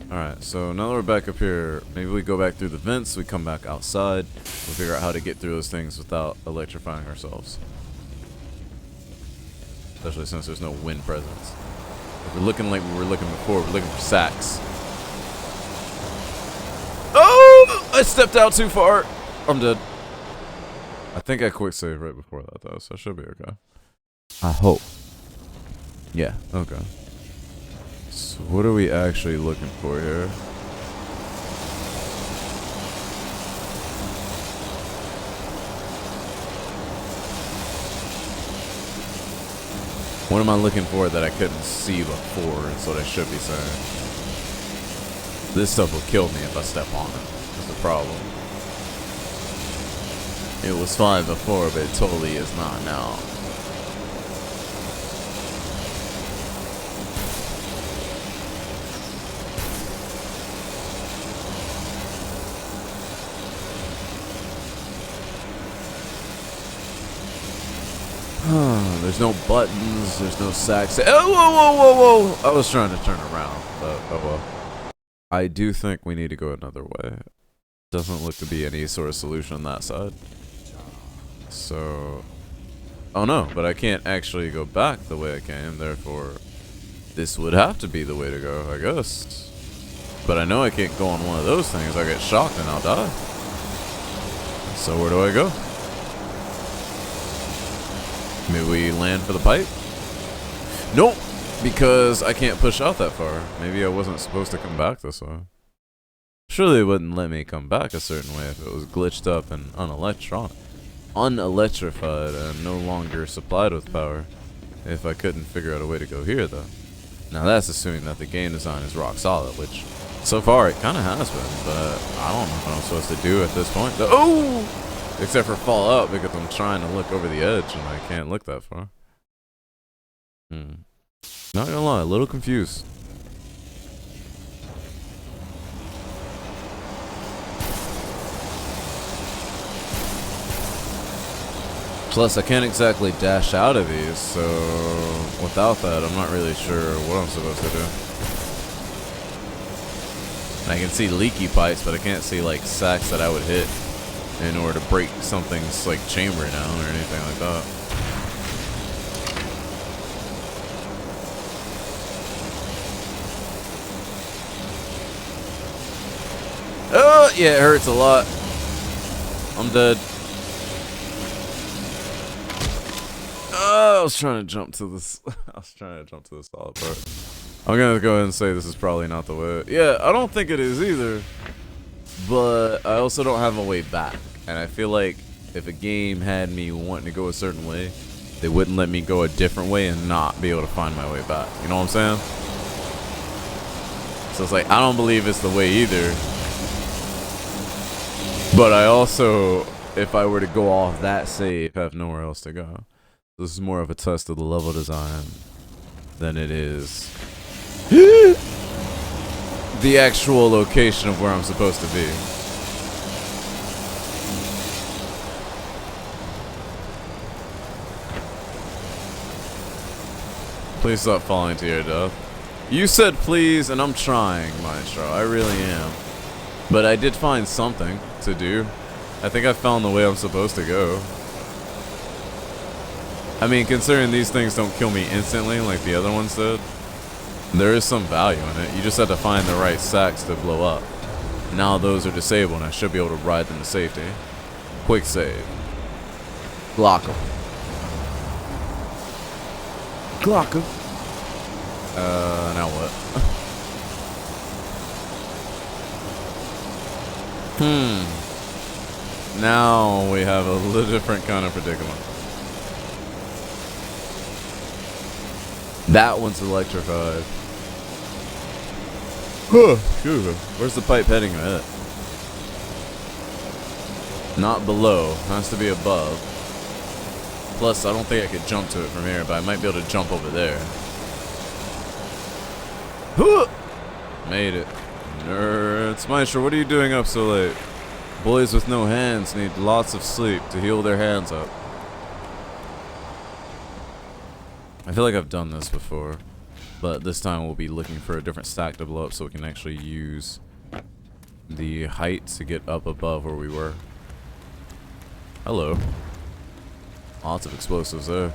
Alright, so now that we're back up here, maybe we go back through the vents, we come back outside, we'll figure out how to get through those things without electrifying ourselves. Especially since there's no wind presence. If we're looking like we were looking before, we're looking for sacks. Oh! I stepped out too far! I'm dead. I think I quick saved right before that though, so I should be okay. I hope. Yeah, okay. So what are we actually looking for here? What am I looking for that I couldn't see before? That's what I should be saying. This stuff will kill me if I step on it. That's the problem. It was fine before, but it totally is not now. There's no buttons, there's no sacks. Oh, whoa, whoa, whoa, whoa! I was trying to turn around, but oh well. I do think we need to go another way. Doesn't look to be any sort of solution on that side. So... Oh no, but I can't actually go back the way I came, therefore... This would have to be the way to go, I guess. But I know I can't go on one of those things. I'll get shocked and I'll die. So where do I go? Maybe we land for the pipe? Nope, because I can't push out that far. Maybe I wasn't supposed to come back this way. Surely it wouldn't let me come back a certain way if it was glitched up and unelectrified and no longer supplied with power. If I couldn't figure out a way to go here, though. Now that's assuming that the game design is rock solid, which so far it kind of has been, but I don't know what I'm supposed to do at this point. Oh! Except for fall out because I'm trying to look over the edge and I can't look that far. Not gonna lie, a little confused. Plus, I can't exactly dash out of these, so without that, I'm not really sure what I'm supposed to do. I can see leaky pipes, but I can't see like sacks that I would hit in order to break something's like chamber down or anything like that. Oh, yeah, it hurts a lot. I'm dead. I was trying to jump to this. I was trying to jump to the solid part. I'm gonna go ahead and say this is probably not the way. Yeah, I don't think it is either. But I also don't have a way back. And I feel like if a game had me wanting to go a certain way, they wouldn't let me go a different way and not be able to find my way back. You know what I'm saying? So it's like, I don't believe it's the way either. But I also, if I were to go off that save, have nowhere else to go. This is more of a test of the level design than it is the actual location of where I'm supposed to be. Please stop falling to your death. You said please, and I'm trying, Maestro. I really am. But I did find something to do. I think I found the way I'm supposed to go. I mean, considering these things don't kill me instantly like the other ones did, there is some value in it. You just have to find the right sacks to blow up. Now those are disabled, and I should be able to ride them to safety. Quick save. Glock 'em. Glock 'em. Now what? Now we have a little different kind of predicament. That one's electrified. Where's the pipe heading at? Not below. Has to be above. Plus, I don't think I could jump to it from here, but I might be able to jump over there. Made it. Nerds. Maestro, what are you doing up so late? Boys with no hands need lots of sleep to heal their hands up. I feel like I've done this before, but this time we'll be looking for a different stack to blow up so we can actually use the height to get up above where we were. Hello. Lots of explosives there.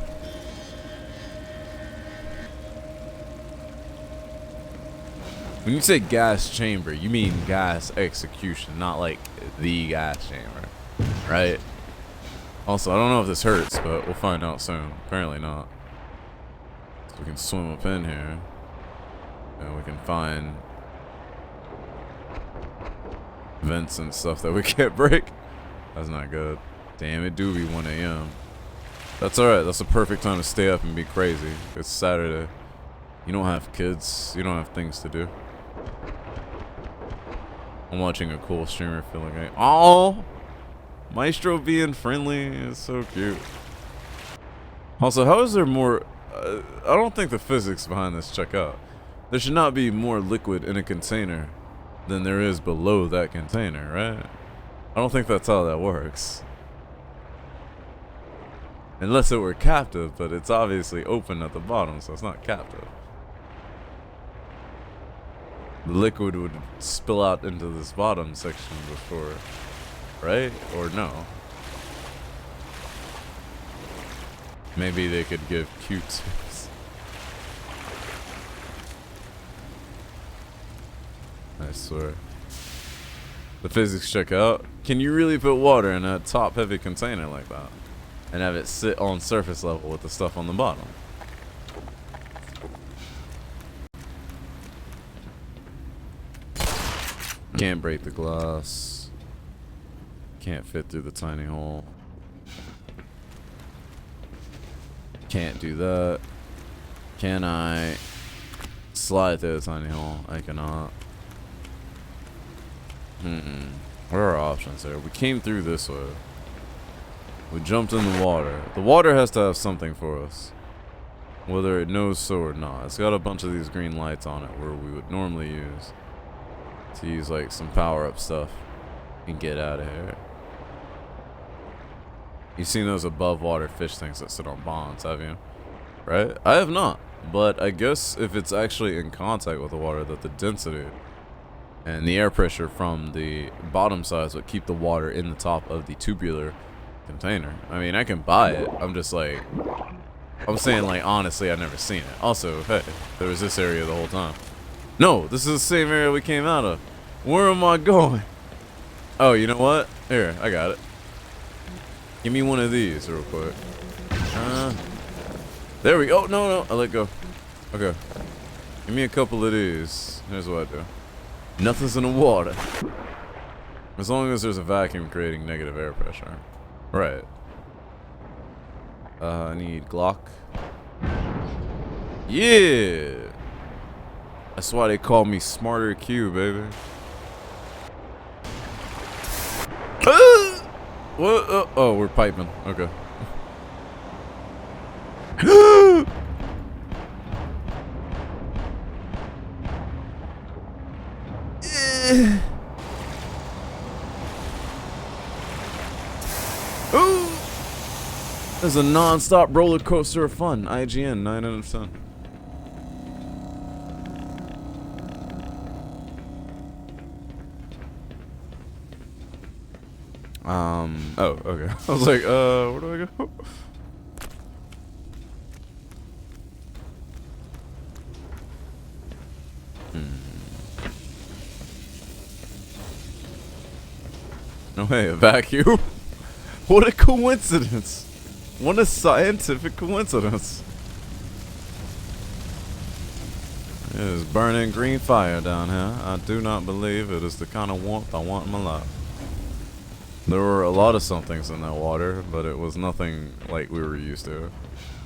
When you say gas chamber, you mean gas execution, not like the gas chamber, right? Also, I don't know if this hurts, but we'll find out soon. Apparently not. So we can swim up in here, and we can find vents and stuff that we can't break. That's not good. Damn, it do be 1 a.m. That's alright. That's the perfect time to stay up and be crazy. It's Saturday. You don't have kids. You don't have things to do. I'm watching a cool streamer feeling like, oh, Maestro being friendly is so cute. Also, how is there more? I don't think the physics behind this check out. There should not be more liquid in a container than there is below that container, right? I don't think that's how that works. Unless it were captive, but it's obviously open at the bottom, so it's not captive. The liquid would spill out into this bottom section before, right? Or no? Maybe they could give cute tips. I swear. The physics check out. Can you really put water in a top-heavy container like that? And have it sit on surface level with the stuff on the bottom? Can't break the glass. Can't fit through the tiny hole. Can't do that. Can I slide through the tiny hole? I cannot. What are our options there? We came through this way. We jumped in the water. The water has to have something for us, whether it knows so or not. It's got a bunch of these green lights on it where we would normally use to use like some power-up stuff and get out of here. You've seen those above water fish things that sit on bonds, have you? Right? I have not, but I guess if it's actually in contact with the water, that the density and the air pressure from the bottom sides would keep the water in the top of the tubular container. I mean, I can buy it. I'm just like, I'm saying like honestly, I've never seen it. Also, hey, there was this area the whole time. No, this is the same area we came out of. Where am I going? Oh, you know what? Here, I got it. Give me one of these real quick. There we go. Oh, no, no. I let go. Okay. Give me a couple of these. Here's what I do. Nothing's in the water. As long as there's a vacuum creating negative air pressure. Right. I need Glock. Yeah! That's why they call me Smarter Q, baby. What? Oh, we're piping. Okay. There's a non-stop roller coaster of fun. IGN 9 out of 10. Oh, okay. I was like, where do I go? No way, a vacuum? What a coincidence. What a scientific coincidence. It is burning green fire down here. I do not believe it is the kind of warmth I want in my life. There were a lot of somethings in that water, but it was nothing like we were used to.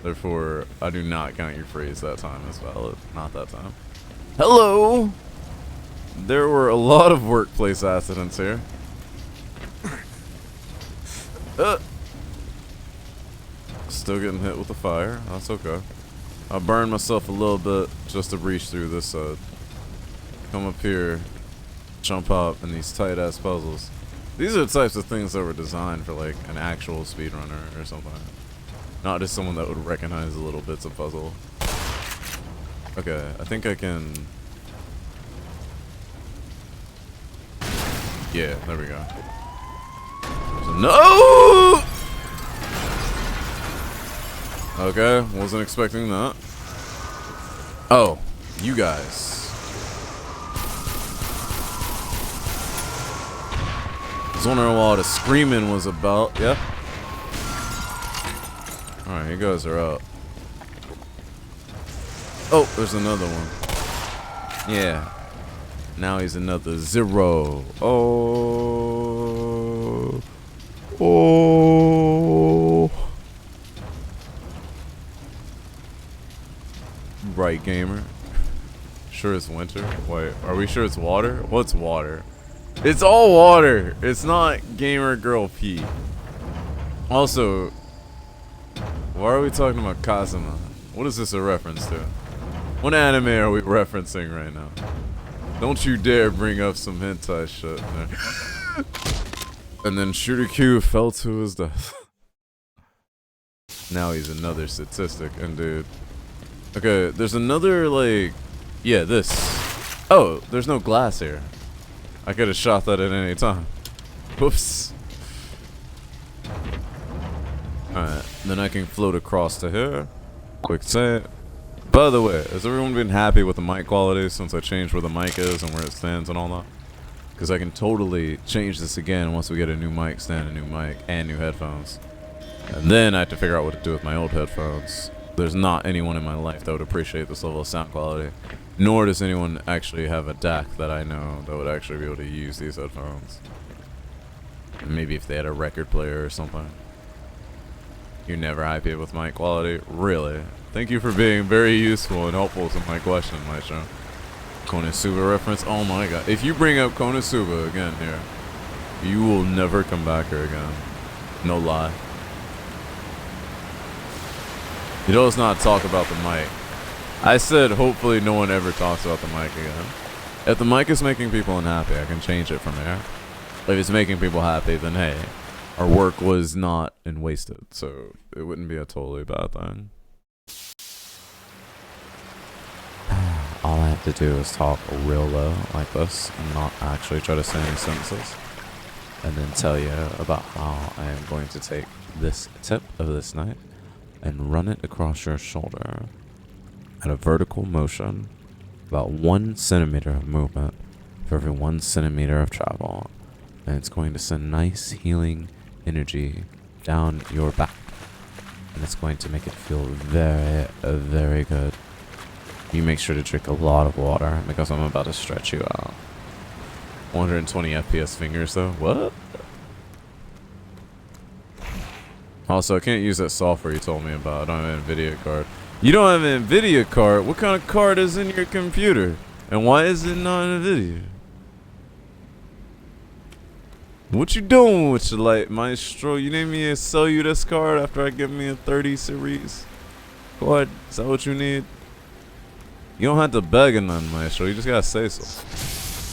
Therefore, I do not count your phrase that time as valid. Not that time. Hello! There were a lot of workplace accidents here. Still getting hit with the fire. That's okay. I burned myself a little bit just to reach through this side. Come up here, jump up in these tight ass puzzles. These are the types of things that were designed for like an actual speedrunner or something. Not just someone that would recognize the little bits of puzzle. Okay, I think I can... Yeah, there we go. No! Okay, wasn't expecting that. Oh, you guys. I was wondering what the screaming was about. Yeah. Alright, you guys are up. Oh, there's another one. Yeah. Now he's another 0. Oh. Oh. Right, gamer. Sure it's winter? Wait, are we sure it's water? What's water? It's all water. It's not gamer girl pee. Also, why are we talking about Kazuma? What is this a reference to? What anime are we referencing right now? Don't you dare bring up some hentai shit there. And then Shooter Q fell to his death. Now he's another statistic, and dude. Okay, there's another, like... Yeah, this. Oh, there's no glass here. I could have shot that at any time. Whoops. Alright, then I can float across to here. Quick save. By the way, has everyone been happy with the mic quality since I changed where the mic is and where it stands and all that? Because I can totally change this again once we get a new mic stand, a new mic, and new headphones. And then I have to figure out what to do with my old headphones. There's not anyone in my life that would appreciate this level of sound quality. Nor does anyone actually have a DAC that I know that would actually be able to use these headphones. Maybe if they had a record player or something. You're never happy with mic quality? Really? Thank you for being very useful and helpful to my question, Maestro. Konosuba reference? Oh my god. If you bring up Konosuba again here, you will never come back here again. No lie. You know, let's not talk about the mic. I said hopefully no one ever talks about the mic again. If the mic is making people unhappy, I can change it from there. If it's making people happy, then hey, our work was not wasted, so it wouldn't be a totally bad thing. All I have to do is talk real low like this and not actually try to say any sentences. And then tell you about how I am going to take this tip of this knife and run it across your shoulder at a vertical motion, about 1 centimeter of movement for every 1 centimeter of travel. And it's going to send nice healing energy down your back and it's going to make it feel very, very good. You make sure to drink a lot of water because I'm about to stretch you out. 120 FPS fingers though. What? Also, I can't use that software you told me about. I don't have an NVIDIA card. You don't have an NVIDIA card? What kind of card is in your computer? And why is it not NVIDIA? What you doing with your light, Maestro? You need me to sell you this card after I give me a 30 series? What? Is that what you need? You don't have to beg or nothing, Maestro. You just gotta say so.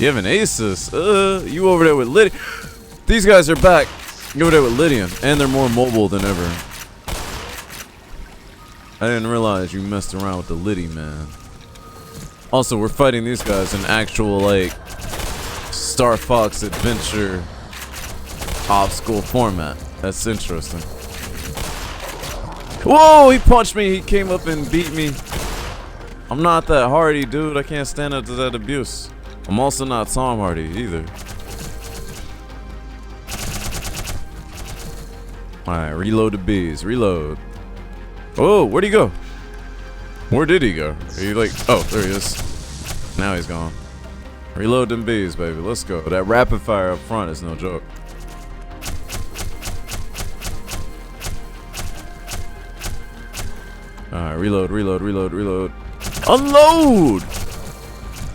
You have an Asus. You over there with Lydian. These guys are back. You over there with Lydian. And they're more mobile than ever. I didn't realize you messed around with the Liddy, man. Also, we're fighting these guys in actual, like, Star Fox Adventure obstacle format. That's interesting. Whoa, he punched me. He came up and beat me. I'm not that hardy, dude. I can't stand up to that abuse. I'm also not Tom Hardy either. Alright, reload the bees. Reload. Oh, where'd he go? Where did he go? He like, oh, there he is. Now he's gone. Reload them bees, baby. Let's go. That rapid fire up front is no joke. Alright, reload, reload, reload, reload. Unload!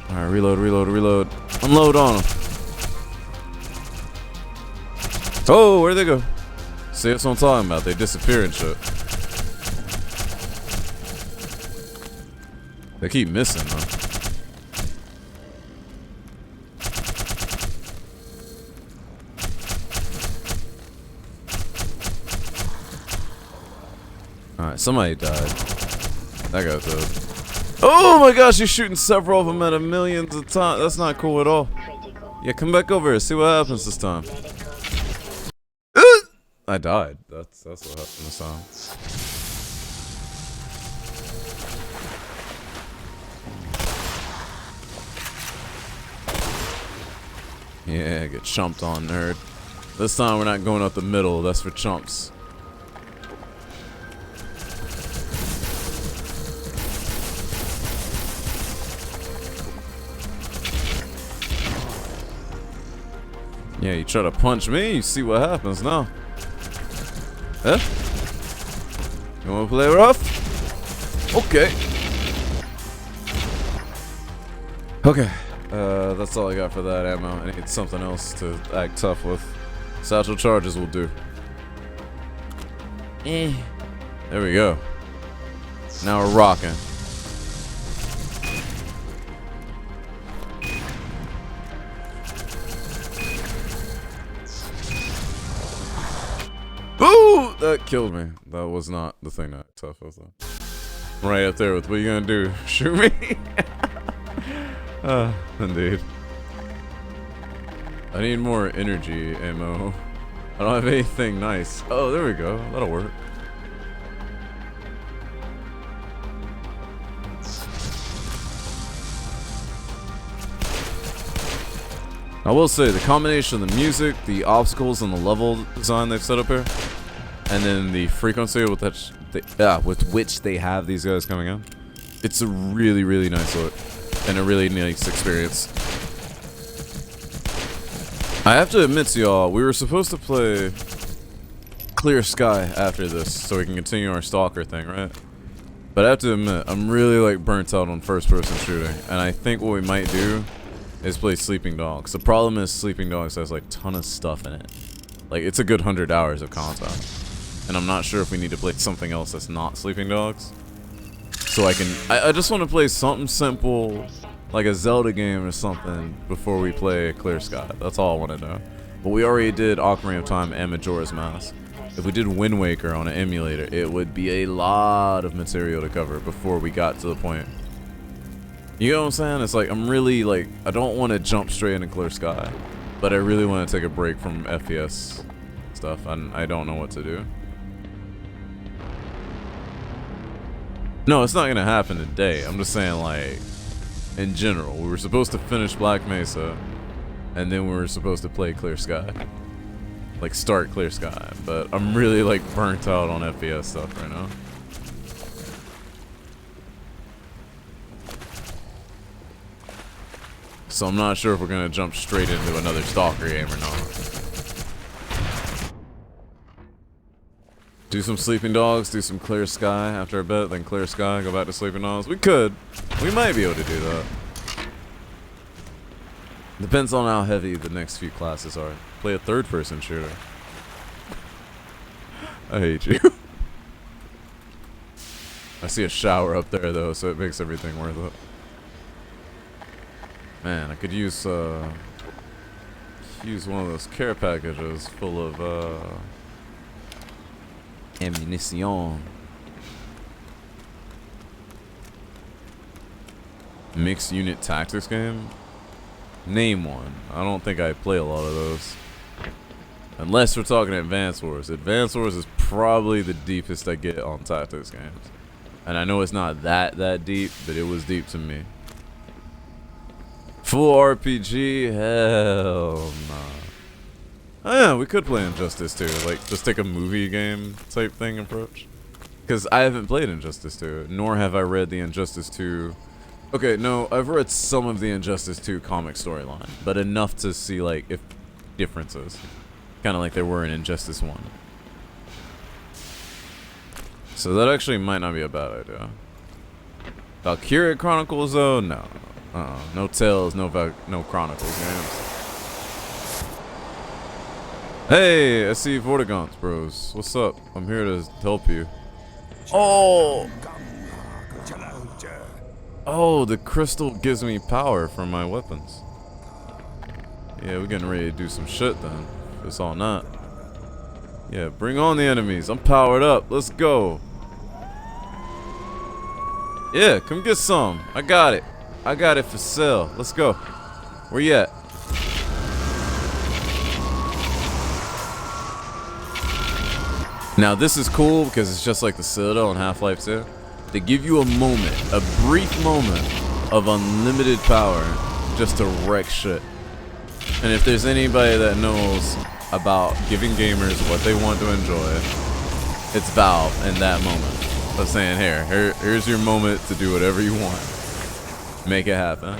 Alright, reload, reload, reload. Unload on him. Oh, where'd they go? See, that's what I'm talking about. They disappear and shit. They keep missing, though. Alright, somebody died. That guy's dead. Oh my gosh, you're shooting several of them at a millions of times. That's not cool at all. Yeah, come back over here. See what happens this time. I died. That's what happened this time. Yeah, get chumped on, nerd. This time we're not going up the middle. That's for chumps. Yeah, you try to punch me, you see what happens now. Huh? You wanna play rough? Okay. Okay. That's all I got for that ammo. I need something else to act tough with. Satchel charges will do. There we go. Now we're rocking. Ooh! That killed me. That was not the thing that tough was though. Right up there with what you gonna do? Shoot me? Indeed. I need more energy ammo. I don't have anything nice. Oh, there we go. That'll work. I will say, the combination of the music, the obstacles, and the level design they've set up here, and then the frequency with which they have these guys coming in, it's a really, really nice look, and a really nice experience. I have to admit to y'all, we were supposed to play Clear Sky after this, so we can continue our Stalker thing, right? But I have to admit, I'm really like burnt out on first-person shooting, and I think what we might do is play Sleeping Dogs. The problem is Sleeping Dogs has like a ton of stuff in it. Like, it's a good 100 hours of content. And I'm not sure if we need to play something else that's not Sleeping Dogs. So I just want to play something simple, like a Zelda game or something, before we play Clear Sky. That's all I want to know. But we already did Ocarina of Time and Majora's Mask. If we did Wind Waker on an emulator, it would be a lot of material to cover before we got to the point. You know what I'm saying? It's like, I'm really, like, I don't want to jump straight into Clear Sky, but I really want to take a break from FPS stuff, and I don't know what to do. No, it's not going to happen today. I'm just saying, like, in general. We were supposed to finish Black Mesa, and then we were supposed to play Clear Sky. like start clear sky, but I'm really like burnt out on FPS stuff right now. So I'm not sure if we're gonna jump straight into another Stalker game or not. Do some Sleeping Dogs, do some Clear Sky after a bit, then Clear Sky, go back to Sleeping Dogs. We could. We might be able to do that. Depends on how heavy the next few classes are. Play a third-person shooter. I hate you. I see a shower up there, though, so it makes everything worth it. Man, I could use one of those care packages full of ammunition. Mixed unit tactics game? Name one. I don't think I play a lot of those. Unless we're talking Advance Wars. Advance Wars is probably the deepest I get on tactics games. And I know it's not that deep, but it was deep to me. Full RPG? Hell nah. Oh yeah, we could play Injustice 2. Like, just take a movie game type thing approach. Because I haven't played Injustice 2, nor have I read the Injustice 2. Okay, no, I've read some of the Injustice 2 comic storyline, but enough to see, like, if differences. Kind of like there were in Injustice 1. So that actually might not be a bad idea. Valkyria Chronicles, though? No. No Tales, no Chronicles games. Hey, I see Vortigaunt's bros. What's up? I'm here to help you. Oh! Oh, the crystal gives me power for my weapons. Yeah, we're getting ready to do some shit then. If it's all not. Yeah, bring on the enemies. I'm powered up. Let's go. Yeah, come get some. I got it. I got it for sale. Let's go. Where you at? Now this is cool because it's just like the Citadel in Half-Life 2. They give you a moment, a brief moment of unlimited power just to wreck shit. And if there's anybody that knows about giving gamers what they want to enjoy, it's Valve in that moment. Of saying, here's your moment to do whatever you want. Make it happen.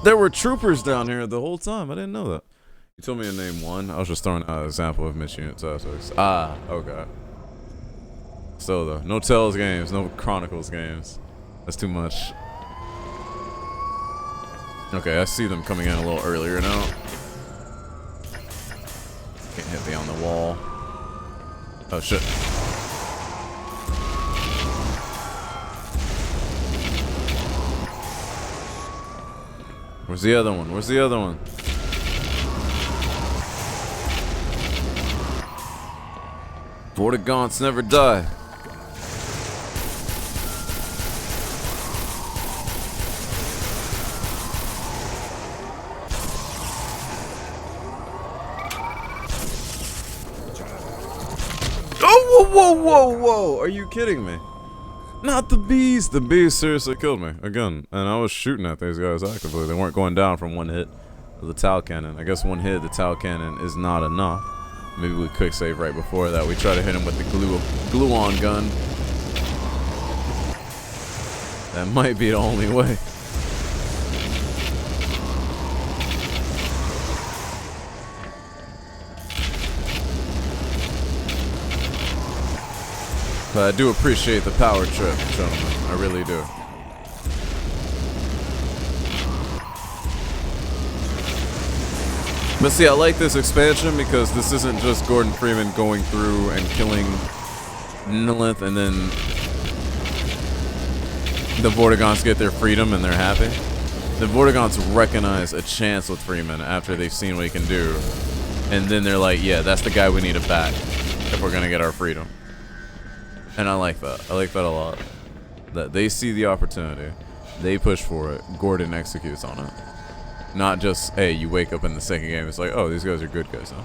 There were troopers down here the whole time. I didn't know that. You told me to name one. I was just throwing out an example of mixed unit tactics. Ah, okay. Still though, no Tales games, no Chronicles games. That's too much. Okay, I see them coming in a little earlier now. Can't hit me on the wall. Oh shit. Where's the other one? Where's the other one? Vortigaunts never die. Oh, whoa. Are you kidding me? Not the bees. The bees seriously killed me again. And I was shooting at these guys actively. They weren't going down from one hit of the Tau Cannon. I guess one hit of the Tau Cannon is not enough. Maybe we quick save right before that. We try to hit him with the glue-on gun. That might be the only way. But I do appreciate the power trip, gentlemen. I really do. But see, I like this expansion because this isn't just Gordon Freeman going through and killing Nilith and then the Vortigaunts get their freedom and they're happy. The Vortigaunts recognize a chance with Freeman after they've seen what he can do. And then they're like, yeah, that's the guy we need to back if we're going to get our freedom. And I like that. I like that a lot. That they see the opportunity. They push for it. Gordon executes on it. Not just, hey, you wake up in the second game, it's like, oh, these guys are good guys now.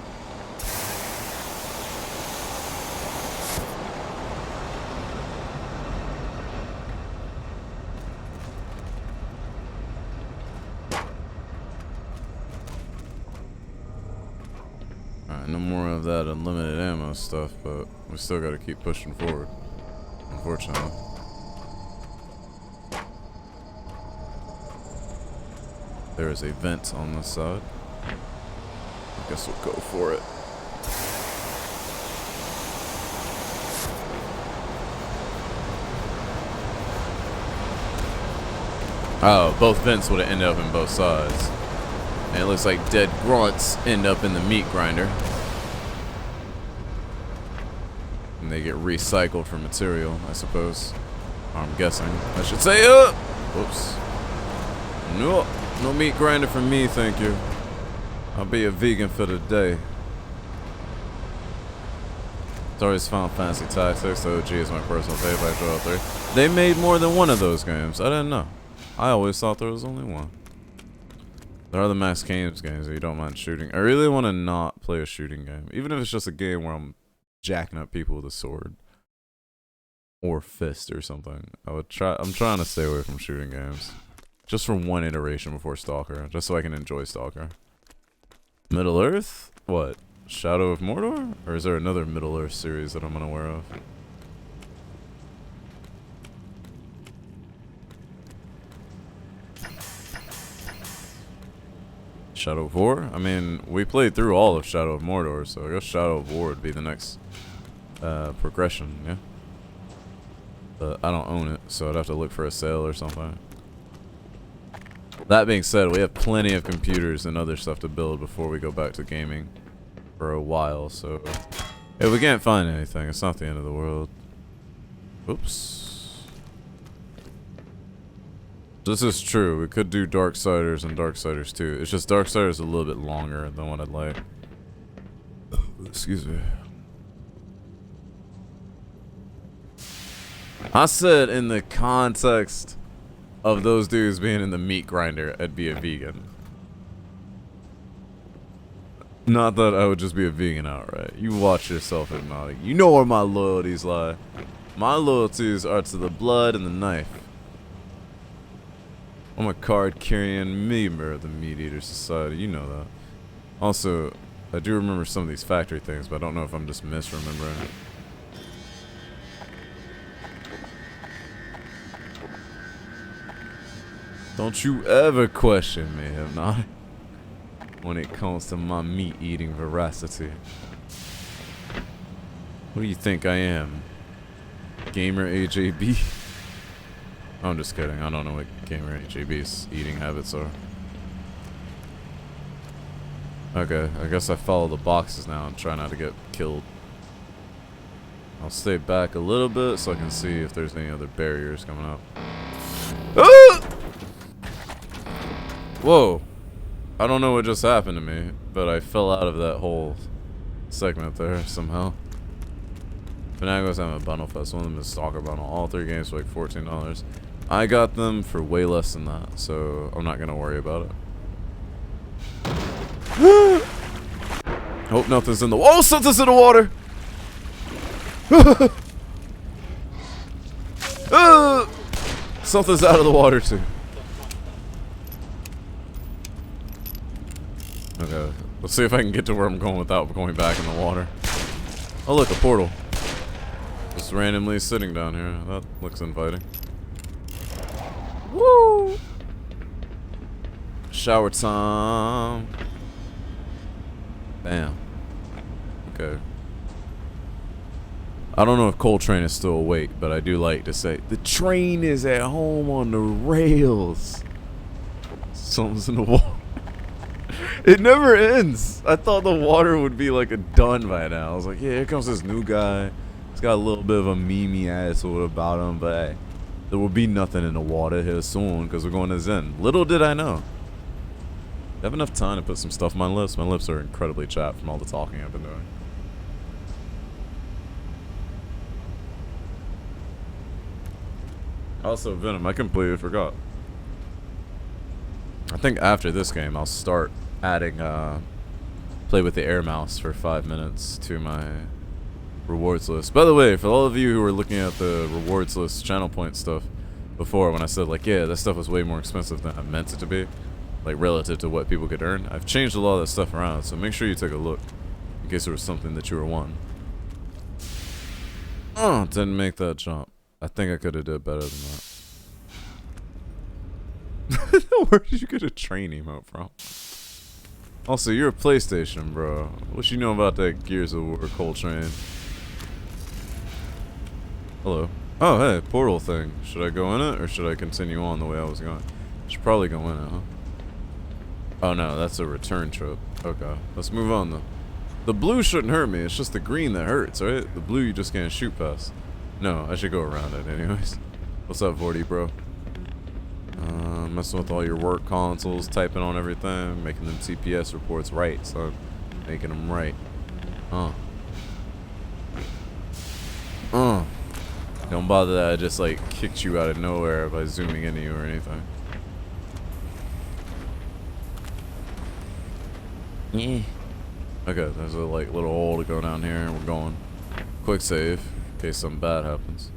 Alright, no more of that unlimited ammo stuff, but we still gotta keep pushing forward, unfortunately. There is a vent on this side. I guess we'll go for it. Oh, both vents would have ended up in both sides. And it looks like dead grunts end up in the meat grinder. And they get recycled for material, I suppose. Or I'm guessing. I should say, whoops. No, no meat grinder for me, thank you. I'll be a vegan for the day. It's always Final Fantasy Tactics. The OG is my personal favorite. I draw 3. They made more than one of those games. I didn't know. I always thought there was only one. There are the Max Games games that you don't mind shooting. I really want to not play a shooting game. Even if it's just a game where I'm jacking up people with a sword. Or fist or something. I'm trying to stay away from shooting games. Just for one iteration before Stalker. Just so I can enjoy Stalker. Middle Earth? What? Shadow of Mordor? Or is there another Middle Earth series that I'm unaware of? Shadow of War? I mean, we played through all of Shadow of Mordor, so I guess Shadow of War would be the next progression, yeah? But I don't own it, so I'd have to look for a sale or something. That being said, we have plenty of computers and other stuff to build before we go back to gaming for a while, so if we can't find anything, it's not the end of the world. Oops. This is true. We could do Darksiders and Darksiders 2. It's just Darksiders is a little bit longer than what I'd like. Excuse me. I said in the context of those dudes being in the meat grinder, I'd be a vegan. Not that I would just be a vegan outright. You watch yourself, Hypnotic. You know where my loyalties lie. My loyalties are to the blood and the knife. I'm a card-carrying member of the Meat Eater Society. You know that. Also, I do remember some of these factory things, but I don't know if I'm just misremembering it. Don't you ever question me, Hypnotic, when it comes to my meat-eating veracity. What do you think I am? Gamer AJB? I'm just kidding. I don't know what Gamer AJB's eating habits are. Okay, I guess I follow the boxes now and try not to get killed. I'll stay back a little bit so I can see if there's any other barriers coming up. Ah! Whoa. I don't know what just happened to me, but I fell out of that whole segment there somehow. Finagos having a bundle fest. One of them is Stalker Bundle. All 3 games for like $14. I got them for way less than that, so I'm not gonna worry about it. Hope nothing's in the water. Oh, something's in the water! Something's out of the water too. Okay, let's see if I can get to where I'm going without going back in the water. Oh look, a portal. Just randomly sitting down here. That looks inviting. Woo! Shower time. Bam. Okay. I don't know if Coltrane is still awake, but I do like to say, the train is at home on the rails. Something's in the water. It never ends. I thought the water would be like a done by now. I was like, yeah, here comes this new guy. He's got a little bit of a memey attitude about him, but hey, there will be nothing in the water here soon because we're going to Zen. Little did I know. I have enough time to put some stuff on my lips. My lips are incredibly chapped from all the talking I've been doing. Also, Venom, I completely forgot. I think after this game, I'll start adding play with the air mouse for 5 minutes to my rewards list. By the way, for all of you who were looking at the rewards list channel point stuff before, when I said like, yeah, that stuff was way more expensive than I meant it to be, like relative to what people could earn, I've changed a lot of that stuff around, so make sure you take a look. In case there was something that you were wanting. Didn't make that jump. I think I could have did better than that. Where did you get a train emote from? Also, you're a PlayStation, bro. What you know about that Gears of War Coltrane? Hello. Oh, hey, portal thing. Should I go in it, or should I continue on the way I was going? I should probably go in it, huh? Oh no, that's a return trip. Okay, let's move on though. The blue shouldn't hurt me, it's just the green that hurts, right? The blue you just can't shoot past. No, I should go around it anyways. What's up, Vorty, bro? Messing with all your work consoles, typing on everything, making them TPS reports right, son. Making them right. Don't bother that I just like kicked you out of nowhere by zooming into you or anything. Yeah. Okay, there's a like little hole to go down here and we're going. Quick save in case something bad happens.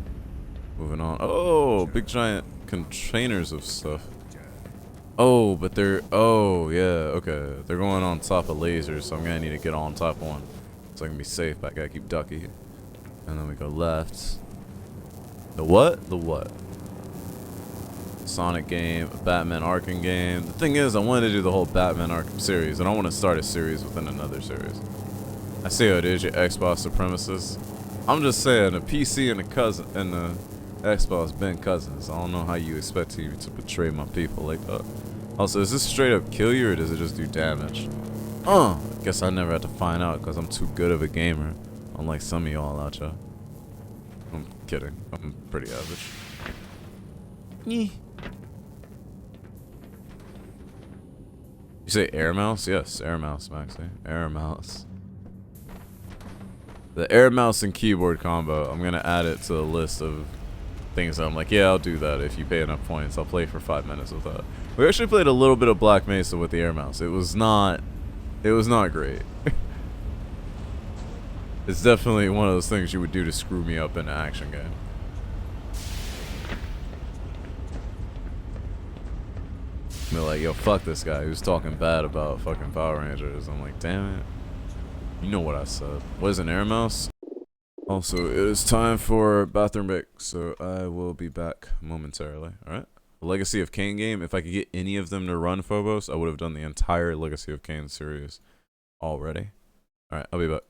Moving on. Oh, big giant containers of stuff. Oh, but they're, oh yeah, okay. They're going on top of lasers, so I'm gonna need to get on top of one so I can be safe, but I gotta keep ducking. And then we go left. The what? The what? Sonic game, a Batman Arkham game. The thing is, I wanted to do the whole Batman Arkham series, and I want to start a series within another series. I see how it is, your Xbox supremacists. I'm just saying, a PC and a cousin and the Xbox been cousins. I don't know how you expect me to betray my people like that. Also, does this straight up kill you, or does it just do damage? I guess I never had to find out because I'm too good of a gamer, unlike some of y'all out there. I'm kidding. I'm pretty average. Yeah. You say air mouse? Yes, air mouse, Maxie. Air mouse. The air mouse and keyboard combo, I'm gonna add it to the list of things that I'm like, yeah, I'll do that if you pay enough points. I'll play for 5 minutes with that. We actually played a little bit of Black Mesa with the air mouse. It was not great. It's definitely one of those things you would do to screw me up in an action game. They're like, yo, fuck this guy who's talking bad about fucking Power Rangers. I'm like, damn it. You know what I said. What is an air mouse? Also, it is time for bathroom break, so I will be back momentarily, alright? The Legacy of Kain game, if I could get any of them to run Phobos, I would have done the entire Legacy of Kain series already. Alright, I'll be back.